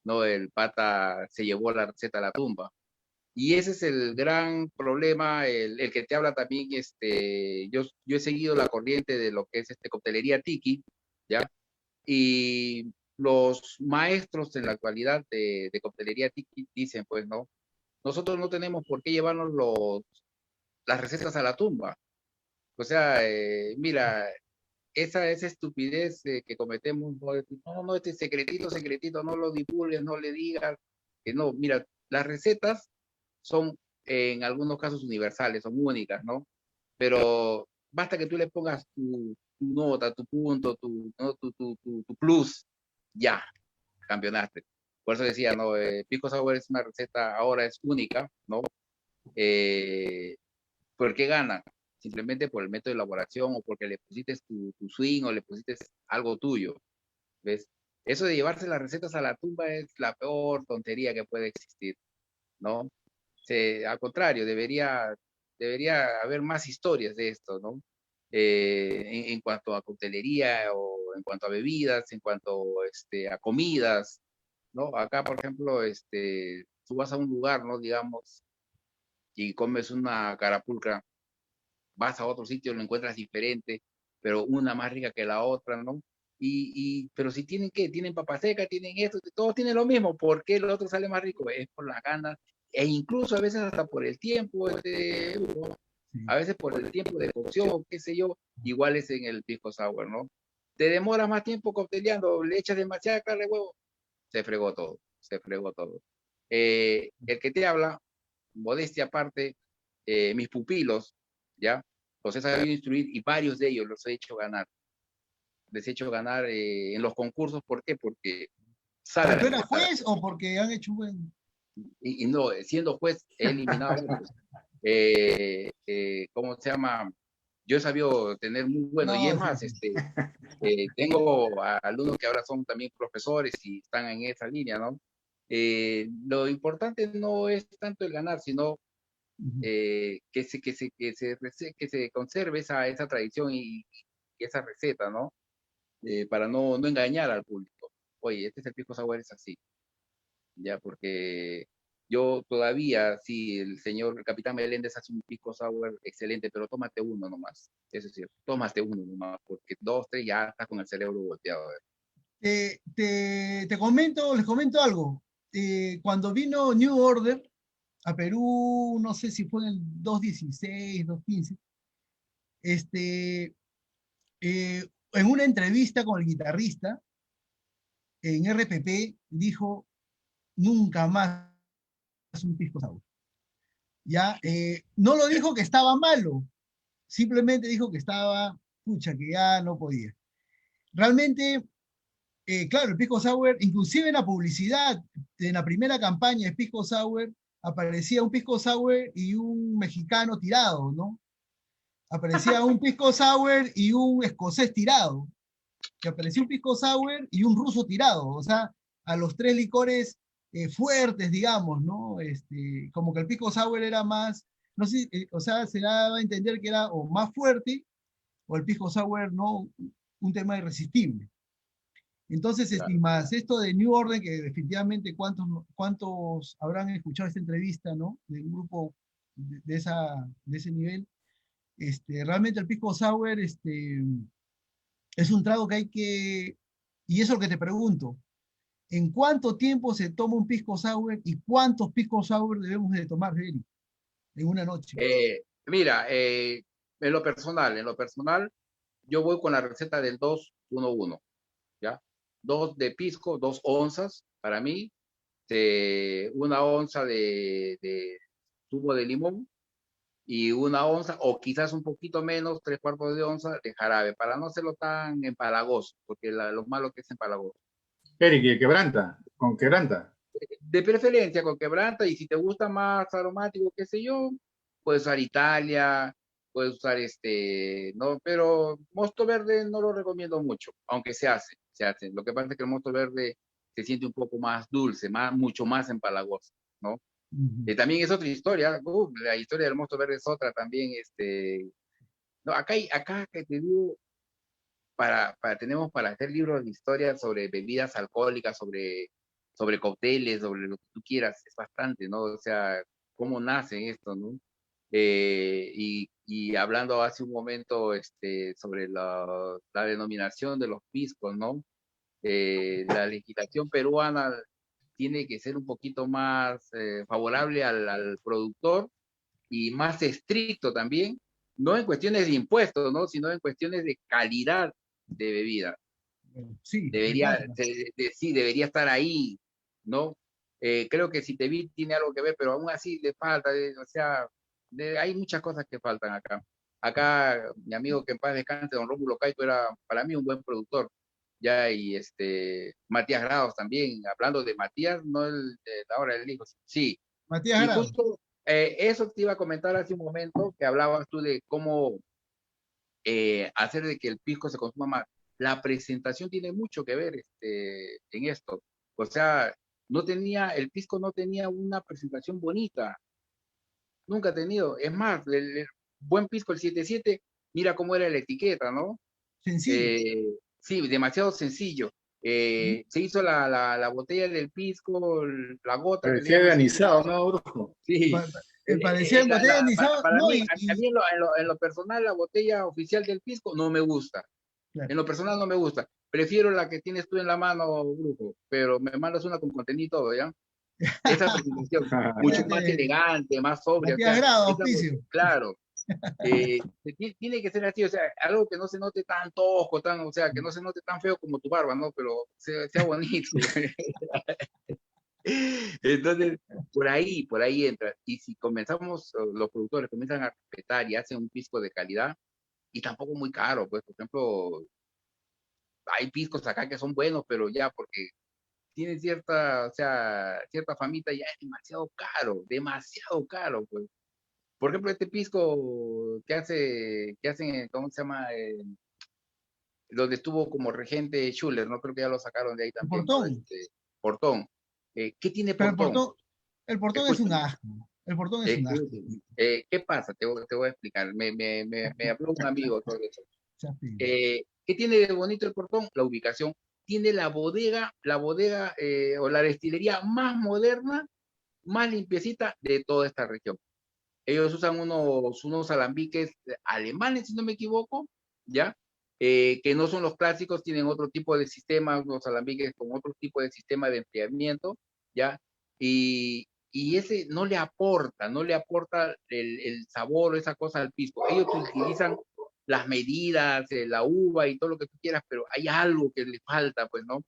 ¿no? El pata se llevó la receta a la tumba. Y ese es el gran problema, el que te habla también, yo he seguido la corriente de lo que es coctelería tiki, ¿ya? Y los maestros en la actualidad de coctelería tiki dicen, pues, no, nosotros no tenemos por qué llevarnos las recetas a la tumba. O sea, mira, esa estupidez que cometemos, no, no, este secretito, no lo divulgues, no le digas, que no, mira, las recetas son en algunos casos universales, son únicas, ¿no? Pero basta que tú le pongas tu nota, tu punto, ¿no? tu plus, ya, campeonaste. Por eso decía, ¿no? Pisco Sour es una receta, ahora es única, ¿no? ¿Por qué gana? Simplemente por el método de elaboración o porque le pusiste tu swing o le pusiste algo tuyo, ¿ves? Eso de llevarse las recetas a la tumba es la peor tontería que puede existir, ¿no? Al contrario, debería haber más historias de esto, ¿no? En cuanto a coctelería o en cuanto a bebidas, en cuanto a comidas, ¿no? Acá, por ejemplo, tú vas a un lugar, ¿no? Digamos, y comes una carapulcra, vas a otro sitio, lo encuentras diferente, pero una más rica que la otra, ¿no? Pero si tienen qué, tienen papa seca, tienen esto, todos tienen lo mismo, ¿por qué el otro sale más rico? Es por las ganas, e incluso a veces hasta por el tiempo, a veces por el tiempo de cocción, qué sé yo, igual es en el pisco sour, ¿no? Te demora más tiempo cocteleando, le echas demasiada carne de huevo, se fregó todo, se fregó todo. El que te habla, modestia aparte, mis pupilos, ¿ya? Los he sabido instruir y varios de ellos los he hecho ganar. Les he hecho ganar en los concursos, ¿por qué? Porque saben ¿Tú eras respetar. juez o porque han hecho un buen... Y no, siendo juez, he eliminado a varios. ¿Cómo se llama? Yo he sabido tener muy bueno, y es No, más, sí, sí. tengo alumnos que ahora son también profesores y están en esa línea, ¿no? Lo importante no es tanto el ganar, sino que se conserve esa tradición y esa receta, ¿no? Para no engañar al público. Oye, este es el pisco sour, es así, ya, porque yo todavía, sí, el capitán Meléndez hace un pisco sour excelente, pero tómate uno nomás, eso es cierto, tómate uno nomás, porque dos, tres ya estás con el cerebro volteado. A ver. Les comento algo. Cuando vino New Order a Perú, no sé si fue en el 2016, 2015, en una entrevista con el guitarrista en RPP, dijo, nunca más un pisco sour. Ya, no lo dijo que estaba malo, simplemente dijo que estaba, pucha, que ya no podía. Realmente, claro, el pisco sour, inclusive en la publicidad, en la primera campaña de pisco sour, aparecía un pisco sour y un mexicano tirado, ¿no? Aparecía un pisco sour y un escocés tirado, que apareció un pisco sour y un ruso tirado, o sea, a los tres licores fuertes, digamos, ¿no? Como que el pisco sour era más, no sé, o sea, se daba a entender que era o más fuerte, o el pisco sour, ¿no? Un tema irresistible. Entonces, Claro. más esto de New Order, que definitivamente cuántos habrán escuchado esta entrevista, ¿no? De un grupo de ese nivel. Realmente el pisco sour es un trago que hay que, y eso es lo que te pregunto, ¿En cuánto tiempo se toma un pisco sour y cuántos pisco sour debemos de tomar, Eric, en una noche? Mira, en lo personal, yo voy con la receta del 2-1-1, ¿ya? 2 de pisco, 2 onzas para mí, una onza de zumo de limón y una onza, o quizás un poquito menos, 3/4 de onza de jarabe, para no hacerlo tan empalagoso, porque lo malo que es empalagoso. Eric, ¿y quebranta? ¿Con quebranta? De preferencia con quebranta, y si te gusta más aromático, qué sé yo, puedes usar Italia, puedes usar no, pero mosto verde no lo recomiendo mucho, aunque se hace. Lo que pasa es que el mosto verde se siente un poco más dulce, mucho más empalagoso, ¿no? Ujú. También es otra historia, la historia del mosto verde es otra también, no, acá que te digo, tenemos para hacer libros de historia sobre bebidas alcohólicas, sobre cócteles, sobre lo que tú quieras, es bastante, ¿no? O sea, cómo nace esto, ¿no? Y hablando hace un momento sobre la denominación de los piscos, ¿no? La legislación peruana tiene que ser un poquito más favorable al productor y más estricto también, no en cuestiones de impuestos, ¿no? Sino en cuestiones de calidad de bebida. Sí, me Debería, consta. sí, debería estar ahí, ¿no? Creo que si te vi tiene algo que ver, pero aún así le falta, o sea, hay muchas cosas que faltan acá. Acá, mi amigo que en paz descanse, don Rómulo Caico, era para mí un buen productor, ya, y Matías Grados también, hablando de Matías, no ahora el hijo, sí, Matías y Grado. justo eso te iba a comentar hace un momento, que hablabas tú de cómo hacer de que el pisco se consuma más. La presentación tiene mucho que ver en esto. O sea, el pisco no tenía una presentación bonita, nunca ha tenido. Es más, el buen pisco, el 77, mira cómo era la etiqueta, ¿no? Sencillo. Eh, sí, demasiado sencillo. ¿Mm? Se hizo la botella del pisco, la gota que le Parecía llaman en granizado, inglés. ¿no, Brujo? Sí, Parecía en botella ni para no, mí, a mí en lo personal, la botella oficial del pisco no me gusta. claro. En lo personal no me gusta. Prefiero la que tienes tú en la mano, Brujo, pero me mandas una con contenido y todo, ¿ya? Esa presentación, mucho más Este, elegante, más sobria, o Matías sea, Grado, auspicio. claro, tiene que ser así, o sea, algo que no se note tan tosco, o sea, que no se note tan feo como tu barba, ¿no? Pero sea bonito. Entonces, por ahí entra. Y si comenzamos, los productores comienzan a respetar y hacen un pisco de calidad, y tampoco muy caro, pues, por ejemplo, hay piscos acá que son buenos, pero ya porque tienen cierta, o sea, cierta famita, ya es demasiado caro, pues. Por ejemplo, este pisco que hacen, ¿cómo se llama? Donde estuvo como regente Schuller, ¿no? Creo que ya lo sacaron de ahí El también, ¿no? portón. Portón. ¿Qué tiene Pero Portón? el portón es un Escúchame. asco. El portón es un asco. ¿Qué pasa? Te voy a explicar. Me habló un amigo sobre eso. Chapi. ¿Qué tiene de bonito el Portón? La ubicación. Tiene la bodega o la destilería más moderna, más limpiecita de toda esta región. Ellos usan unos alambiques alemanes, si no me equivoco, ¿ya? Que no son los clásicos, tienen otro tipo de sistema, unos alambiques con otro tipo de sistema de enfriamiento, ¿ya? Y ese no le aporta el sabor o esa cosa al pisco. Ellos utilizan las medidas, la uva y todo lo que tú quieras, pero hay algo que le falta, pues, ¿no?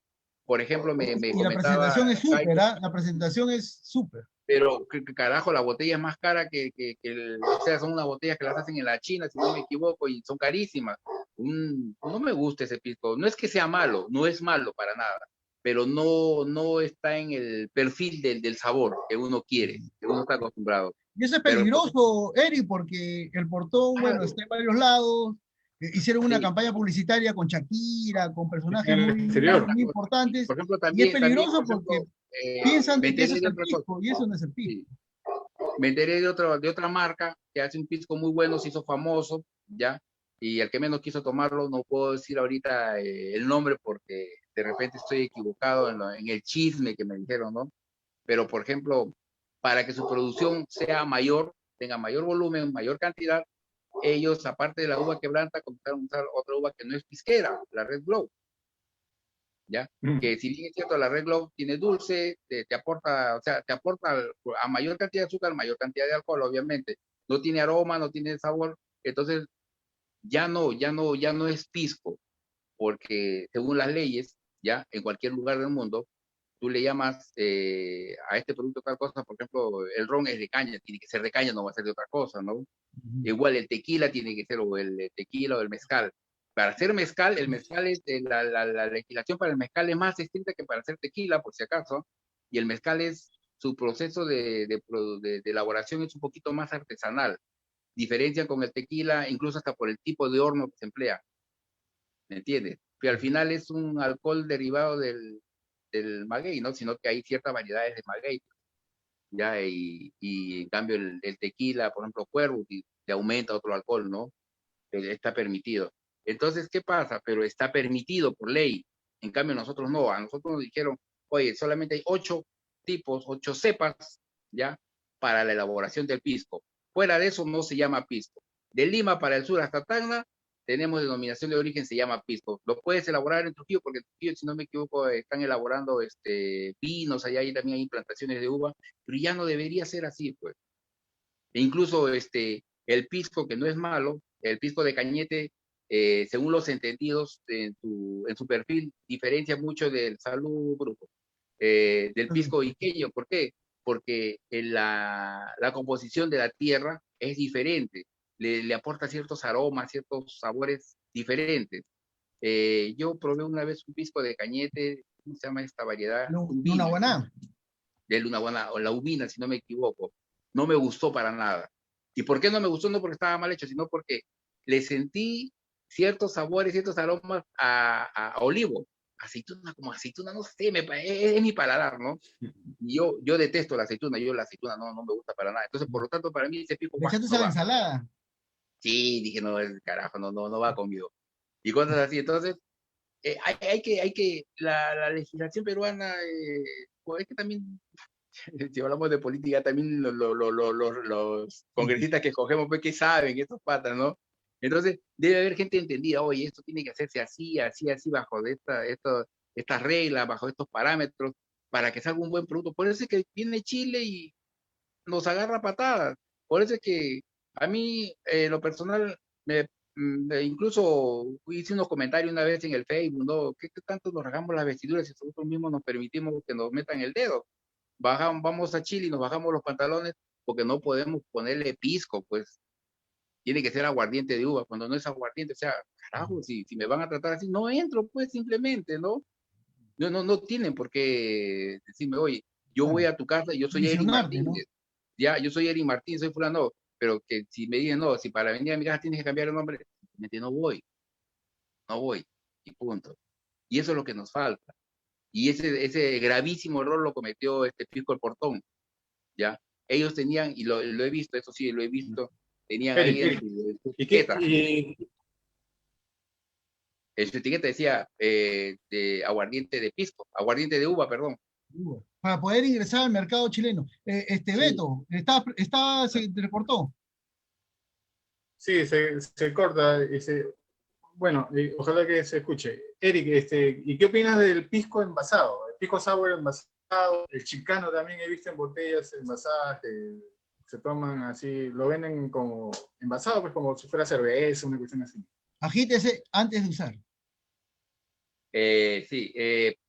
Por ejemplo, me Y la comentaba presentación es súper, Kaico, ¿ah? La presentación es súper. pero que carajo, la botella es más cara o sea, son unas botellas que las hacen en la China, si no me equivoco, y son carísimas. No me gusta ese pisco. No es que sea malo, no es malo para nada, pero no está en el perfil del sabor que uno quiere, que uno está acostumbrado. Y eso es Pero, peligroso, Eri, porque el portón, bueno, claro, está en varios lados. Hicieron una sí, campaña publicitaria con Shakira, con personajes En el muy, muy, exterior. muy cosa. importantes. Por ejemplo, Y es por peligroso porque ejemplo, piensan me de que eso enteré es de el otra cosa. pisco, y eso no es el pisco. Sí. Me enteré de otra marca que hace un pisco muy bueno, se hizo famoso, ¿ya? Y el que menos quiso tomarlo, no puedo decir ahorita el nombre porque de repente estoy equivocado en el chisme que me dijeron, ¿no? Pero, por ejemplo, para que su producción sea mayor, tenga mayor volumen, mayor cantidad, ellos, aparte de la uva quebranta, comenzaron a usar otra uva que no es pisquera, la Red Glow. ¿ya? Que si bien es cierto, la Red Globe tiene dulce, te aporta, o sea, te aporta a mayor cantidad de azúcar, mayor cantidad de alcohol, obviamente. No tiene aroma, no tiene sabor, entonces ya no es pisco, porque según las leyes, ya, en cualquier lugar del mundo, tú le llamas a este producto tal cosa, por ejemplo, el ron es de caña, tiene que ser de caña, no va a ser de otra cosa, ¿no? Igual el tequila tiene que ser, o el tequila o el mezcal. Para hacer mezcal, el mezcal es, la legislación para el mezcal es más estricta que para hacer tequila, por si acaso, y el mezcal es, su proceso de elaboración es un poquito más artesanal, diferencia con el tequila, incluso hasta por el tipo de horno que se emplea, ¿me entiendes? Pero al final es un alcohol derivado del maguey, ¿no? Sino que hay ciertas variedades de maguey, ya, y en cambio el tequila, por ejemplo, cuervo, te aumenta otro alcohol, ¿no? Está permitido. Entonces, ¿qué pasa? Pero está permitido por ley. En cambio, nosotros no. A nosotros nos dijeron, oye, solamente hay 8 tipos, 8 cepas, ¿ya? Para la elaboración del pisco. Fuera de eso no se llama pisco. De Lima para el sur hasta Tacna, tenemos denominación de origen, se llama pisco. Lo puedes elaborar en Trujillo, porque en Trujillo, si no me equivoco, están elaborando vinos, allá y también hay plantaciones de uva, pero ya no debería ser así, pues. E incluso el pisco, que no es malo, el pisco de Cañete, según los entendidos en su perfil, diferencia mucho del Salud Grupo, del pisco iqueño. ¿Por qué? Porque la composición de la tierra es diferente, le aporta ciertos aromas, ciertos sabores diferentes. Yo probé una vez un pisco de Cañete, ¿cómo se llama esta variedad? Luna Guaná. De Luna Guaná, o la ubina, si no me equivoco. No me gustó para nada. ¿Y por qué no me gustó? No porque estaba mal hecho, sino porque le sentí ciertos sabores, ciertos aromas a olivo. Aceituna, como aceituna, no sé, es mi paladar, ¿no? Y yo detesto la aceituna no me gusta para nada. Entonces, por lo tanto, para mí ese pico ¿Le echaste a no la va. ensalada? Sí, dije, no, carajo, no va conmigo. Y cosas así. Entonces, la legislación peruana, pues es que también si hablamos de política, también los congresistas que escogemos, pues que saben, estos patas, ¿no? Entonces, debe haber gente entendida, oye, esto tiene que hacerse así, así, así, bajo estas reglas, bajo estos parámetros, para que salga un buen producto. Por eso es que viene Chile y nos agarra patadas. Por eso es que a mí, lo personal, incluso hice unos comentarios una vez en el Facebook, ¿no? ¿Qué tanto nos rasgamos las vestiduras si nosotros mismos nos permitimos que nos metan el dedo? Vamos a Chile y nos bajamos los pantalones porque no podemos ponerle pisco, pues tiene que ser aguardiente de uva. Cuando no es aguardiente, o sea, carajo, si me van a tratar así, no entro, pues simplemente, ¿no? No tienen por qué decirme, oye, yo voy Claro. a tu casa, yo soy Eric Condicionarte, ¿no? Martínez, ya, yo soy Eric Martínez, soy fulano, pero que si me dicen, no, si para venir a mi casa tienes que cambiar el nombre, simplemente no voy, y punto. Y eso es lo que nos falta. Y ese gravísimo error lo cometió este Pisco el Portón, ¿ya? Ellos tenían, y lo he visto, eso sí, lo he visto, tenían ahí Eric, en su ¿y qué? etiqueta, decía de aguardiente de pisco, aguardiente de uva, perdón. Para poder ingresar al mercado chileno. Sí. Beto, se te reportó. Sí, se corta. Bueno, ojalá que se escuche. Eric, ¿y qué opinas del pisco envasado? El pisco sour envasado, el chicano también he visto en botellas envasadas que se toman así, lo venden como envasado, pues como si fuera cerveza, una cuestión así. Agítese antes de usar. Sí,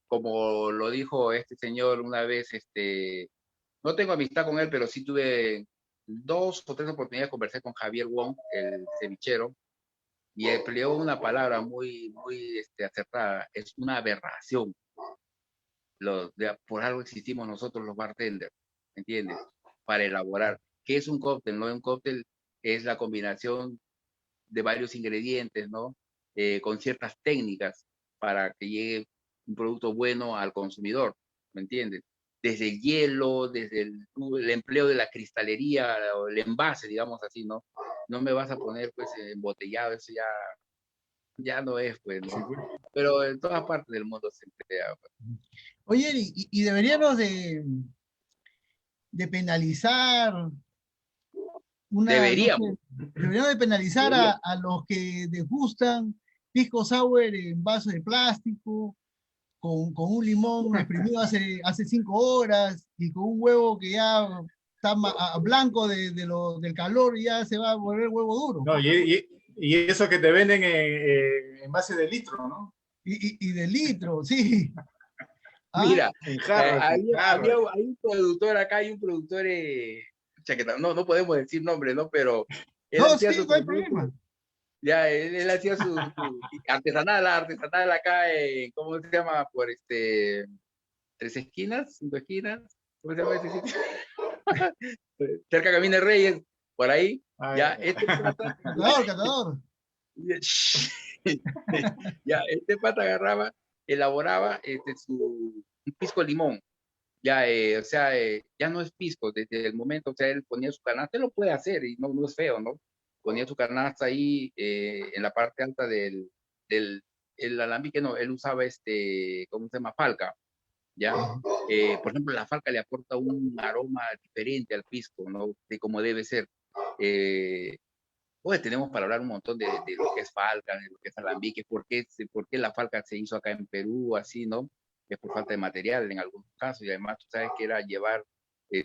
como lo dijo este señor una vez, no tengo amistad con él, pero sí tuve 2 o 3 oportunidades de conversar con Javier Wong, el cevichero, y empleó una palabra muy acertada, es una aberración. Por algo existimos nosotros los bartenders, ¿entiendes? Para elaborar. ¿Qué es un cóctel? ¿No? Un cóctel es la combinación de varios ingredientes, ¿no? Con ciertas técnicas para que llegue un producto bueno al consumidor, ¿me entiendes? Desde el hielo, desde el empleo de la cristalería, o el envase, digamos así, ¿no? No me vas a poner, pues, embotellado, eso ya no es, pues, Sí, ¿no? pues. Pero en todas partes del mundo se emplea, pues. Oye, y deberíamos de penalizar no Deberíamos, sé, deberíamos de penalizar deberíamos. a los que degustan pisco sour en vasos de plástico, con un limón exprimido hace 5 horas y con un huevo que ya está blanco del calor y ya se va a volver huevo duro. No, y eso que te venden en base de litro, ¿no? Y de litro, sí. Mira, En jarras, en jarras. hay un productor acá, hay un productor, no podemos decir nombre, ¿no? Pero él No, hacía sí, su no hay producto, problema. ya, él hacía su artesanal acá en, ¿cómo se llama? Por Tres Esquinas, Cinco Esquinas, ¿cómo se llama ese sitio? Cerca de Camino de Reyes, por ahí, ya, este pata, Catador. ya, este pata agarraba, elaboraba un pisco limón, ya, o sea, ya no es pisco desde el momento, o sea, él ponía su canasta, él lo puede hacer y no es feo, ¿no? Ponía su canasta ahí en la parte alta del el alambique, no, él usaba ¿cómo se llama? Falca, ¿ya? Por ejemplo, la falca le aporta un aroma diferente al pisco, ¿no? De como debe ser. Pues tenemos para hablar un montón de lo que es falca, de lo que es alambique, por qué la falca se hizo acá en Perú, así, ¿no? Es por falta de material en algunos casos, y además tú sabes que era llevar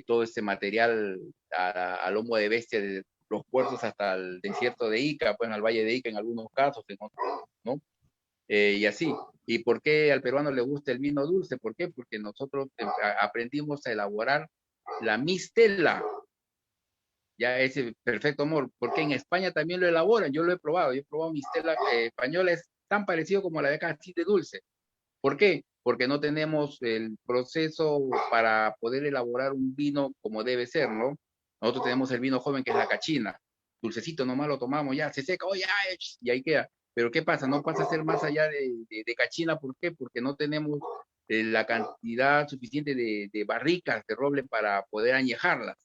todo este material a lomo de bestia de los puertos hasta el desierto de Ica, pues al valle de Ica en algunos casos, en otros, ¿no? Y así. ¿Y por qué al peruano le gusta el vino dulce? ¿Por qué? Porque nosotros aprendimos a elaborar la mistela, ya ese perfecto amor, porque en España también lo elaboran, yo lo he probado mistela española, es tan parecido como la de acá, así de dulce. ¿Por qué? Porque no tenemos el proceso para poder elaborar un vino como debe ser, ¿no? Nosotros tenemos el vino joven que es la cachina, dulcecito nomás lo tomamos, ya se seca, oh, ya, y ahí queda. Pero ¿qué pasa? No pasa a ser más allá de cachina, ¿por qué? Porque no tenemos la cantidad suficiente de barricas de roble para poder añejarlas.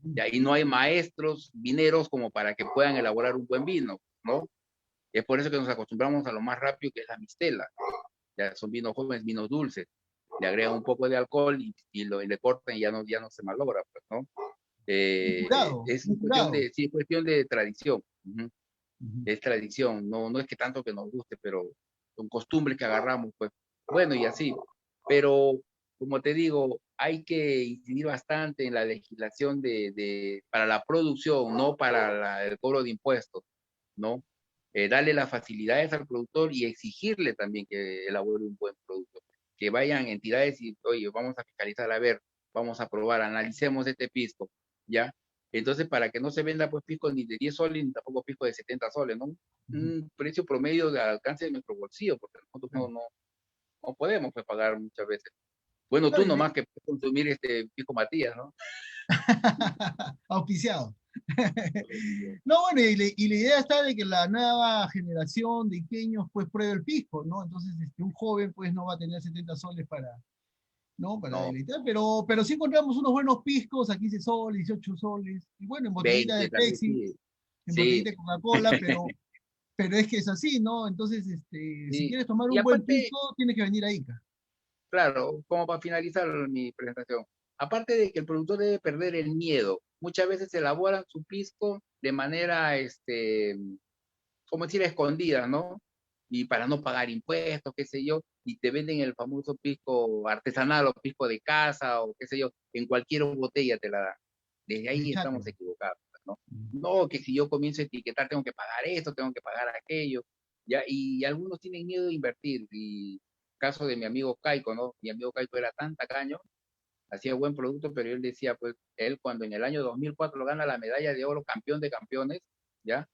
Y ahí no hay maestros vineros como para que puedan elaborar un buen vino, ¿no? Es por eso que nos acostumbramos a lo más rápido que es la mistela. Ya son vinos jóvenes, vinos dulces. Le agregan un poco de alcohol y le cortan y ya no se malogra, pues, ¿no? Es Un cuestión curado. de, sí, es cuestión de tradición. Ujú. Es tradición, no es que tanto que nos guste, pero son costumbres que agarramos, pues, bueno, y así. Pero, como te digo, hay que incidir bastante en la legislación para la producción, no para el cobro de impuestos, ¿no? Darle las facilidades al productor y exigirle también que elabore un buen producto. Que vayan entidades y, oye, vamos a fiscalizar, a ver, vamos a probar, analicemos este pisco, ¿ya? Entonces, para que no se venda pues pisco ni de 10 soles ni tampoco pisco de 70 soles, ¿no? Un precio promedio de alcance de nuestro bolsillo, porque nosotros no podemos pues, pagar muchas veces. Bueno, tú nomás que puedes consumir este pisco Matías, ¿no? Auspiciado. No, bueno, y la idea está de que la nueva generación de iqueños pues pruebe el pisco, ¿no? Entonces, un joven pues no va a tener 70 soles ¿no? Para No, deleitar, pero sí encontramos unos buenos piscos a 15 soles, 18 soles, y bueno, en botellita 20 de también, Pepsi, sí. en Sí, botellita de Coca-Cola, pero es que es así, ¿no? Entonces, si sí. quieres tomar Y un buen aparte, pisco, tienes que venir a Ica. claro, como para finalizar mi presentación, aparte de que el productor debe perder el miedo, muchas veces elaboran su pisco de manera, como decir, escondida, ¿no? Y para no pagar impuestos, qué sé yo, y te venden el famoso pisco artesanal o pisco de casa o qué sé yo, en cualquier botella te la dan. Desde ahí Dechate. estamos equivocados, ¿no? No, que si yo comienzo a etiquetar tengo que pagar esto, tengo que pagar aquello, ya, y algunos tienen miedo de invertir, y caso de mi amigo Caico, ¿no? Mi amigo Caico era tan tacaño, hacía buen producto, pero él decía, pues, él cuando en el año 2004 gana la medalla de oro campeón de campeones, ¿ya?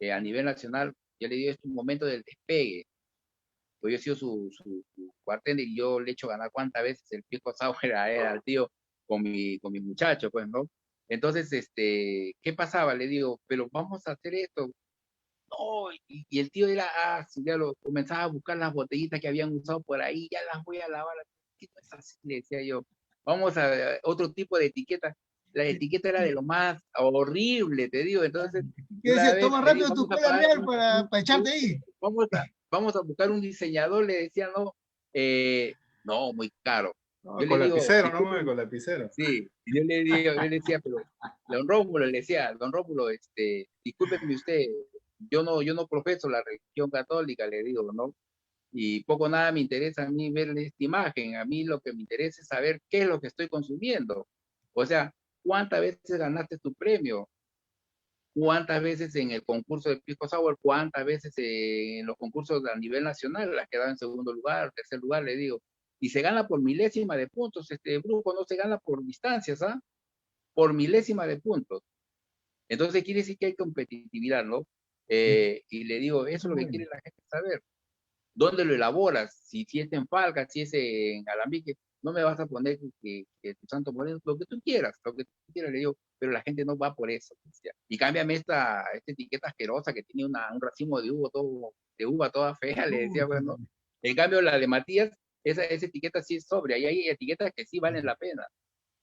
A nivel nacional, yo le digo, es un momento del despegue. Pues yo he sido su bartender y yo le he hecho ganar cuántas veces el pisco sour a él, al tío, con mi muchacho, pues, ¿no? Entonces, ¿qué pasaba? Le digo, pero vamos a hacer esto. No, y el tío era, sí, ya lo comenzaba a buscar las botellitas que habían usado por ahí, ya las voy a lavar. ¿Qué no es así? Le decía yo. Vamos a otro tipo de etiqueta. La etiqueta era de lo más horrible, te digo. Entonces, ¿Qué una decía? vez Toma le digo, rápido tu vamos a cola pagar real para echarte ahí. vamos a buscar un diseñador, le decía, no, no, muy caro. No, Yo le con digo, lapicero, ¿no? disculpen, Con lapicero. sí, yo le decía, pero don Rómulo le decía, don Rómulo, discúlpeme usted, yo no profeso la religión católica, le digo, ¿no? y poco o nada me interesa a mí ver esta imagen. A mí lo que me interesa es saber qué es lo que estoy consumiendo. O sea, ¿cuántas veces ganaste tu premio? ¿Cuántas veces en el concurso de Pisco Sour? ¿Cuántas veces en los concursos a nivel nacional? Las quedado en segundo lugar, tercer lugar, le digo. Y se gana por milésima de puntos. Este grupo no se gana por distancias, ¿ah? Por milésima de puntos. Entonces quiere decir que hay competitividad, ¿no? Y le digo, eso es lo que quiere la gente saber. ¿Dónde lo elaboras? Si es en Falca, si es en Alambique, no me vas a poner que tu Santo Moreno, lo que tú quieras, le digo, pero la gente no va por eso. Decía. Y cámbiame esta etiqueta asquerosa que tiene un racimo de uva toda fea, le decía, bueno. En cambio, la de Matías, esa etiqueta sí es sobria, y hay etiquetas que sí valen la pena.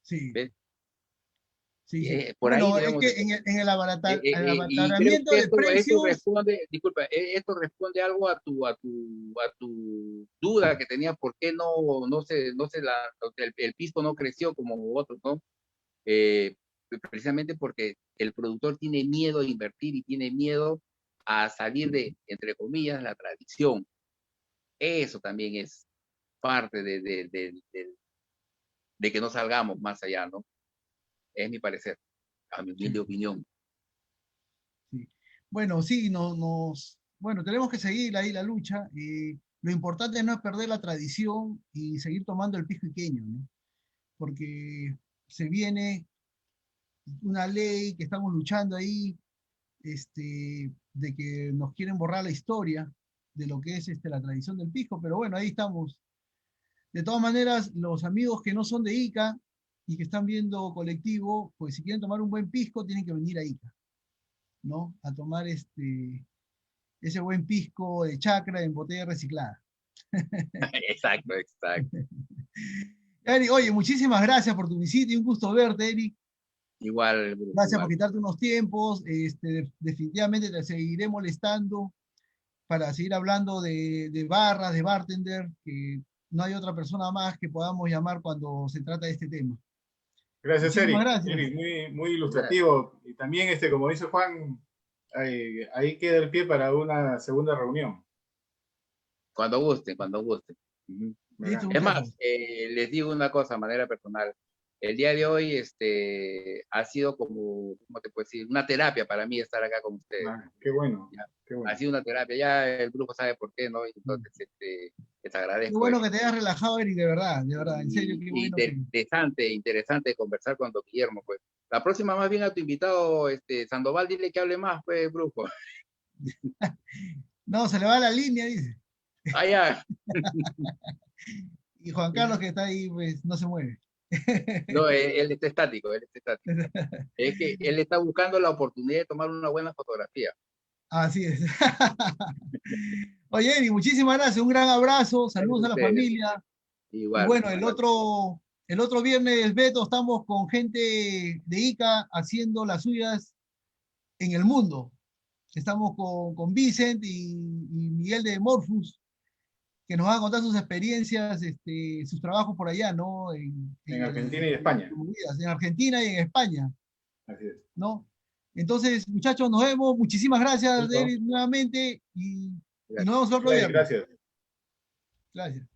Sí. ¿Ves? Sí, sí. Por Bueno, ahí, digamos, es que en el y creo abarataramiento que de esto precios, responde, disculpa, esto responde algo a tu duda que tenía, por qué el pisco no creció como otros, ¿no? Precisamente porque el productor tiene miedo a invertir y tiene miedo a salir de, entre comillas, la tradición. Eso también es parte de que no salgamos más allá, ¿no? Es mi parecer, a mi humilde opinión. sí. Bueno, sí, bueno, tenemos que seguir ahí la lucha. Lo importante no es perder la tradición y seguir tomando el pisco iqueño, ¿no? Porque se viene una ley que estamos luchando ahí, de que nos quieren borrar la historia de lo que es la tradición del pisco, pero bueno, ahí estamos. De todas maneras, los amigos que no son de Ica y que están viendo colectivo, pues si quieren tomar un buen pisco, tienen que venir a Ica, ¿no? A tomar ese buen pisco de chacra en botella reciclada. Exacto, exacto. Eric, oye, muchísimas gracias por tu visita y un gusto verte, Eric. Igual, Gracias por igual. quitarte unos tiempos. Definitivamente te seguiré molestando para seguir hablando de barras, de bartender, que no hay otra persona más que podamos llamar cuando se trata de este tema. Gracias, Muchísimas Eric. gracias. Eric, muy, muy ilustrativo. Y también, como dice Juan, ahí queda el pie para una segunda reunión. Cuando guste, cuando guste. Listo, Es más, muchachos. les digo una cosa de manera personal. El día de hoy ha sido como, ¿cómo te puedo decir? Una terapia para mí estar acá con ustedes. Qué bueno, Ya. qué bueno. Ha sido una terapia, ya el grupo sabe por qué, ¿no? Entonces, les Qué agradezco bueno eso. que te hayas relajado, Eric, de verdad, en serio, qué Y bueno que... interesante conversar con don Guillermo, pues. La próxima más bien a tu invitado, Sandoval, dile que hable más, pues, grupo. No, se le va la línea, dice. Ah, ya. Y Juan Carlos que está ahí, pues, no se mueve. No, él está estático, él está estático. Es que él está buscando la oportunidad de tomar una buena fotografía. Así es. Oye, Eri, muchísimas gracias, un gran abrazo, Gracias saludos a a la ustedes. familia. Y Igual, bueno, el otro viernes, Beto, estamos con gente de Ica haciendo las suyas en el mundo. Estamos con Vicent y Miguel de Morfus, que nos van a contar sus experiencias, sus trabajos por allá, ¿no? En Argentina y España. En Argentina y en España, Así es. ¿no? Entonces, muchachos, nos vemos. Muchísimas gracias, Listo. David, nuevamente. Y nos vemos el otro Bye, viernes. gracias. Gracias.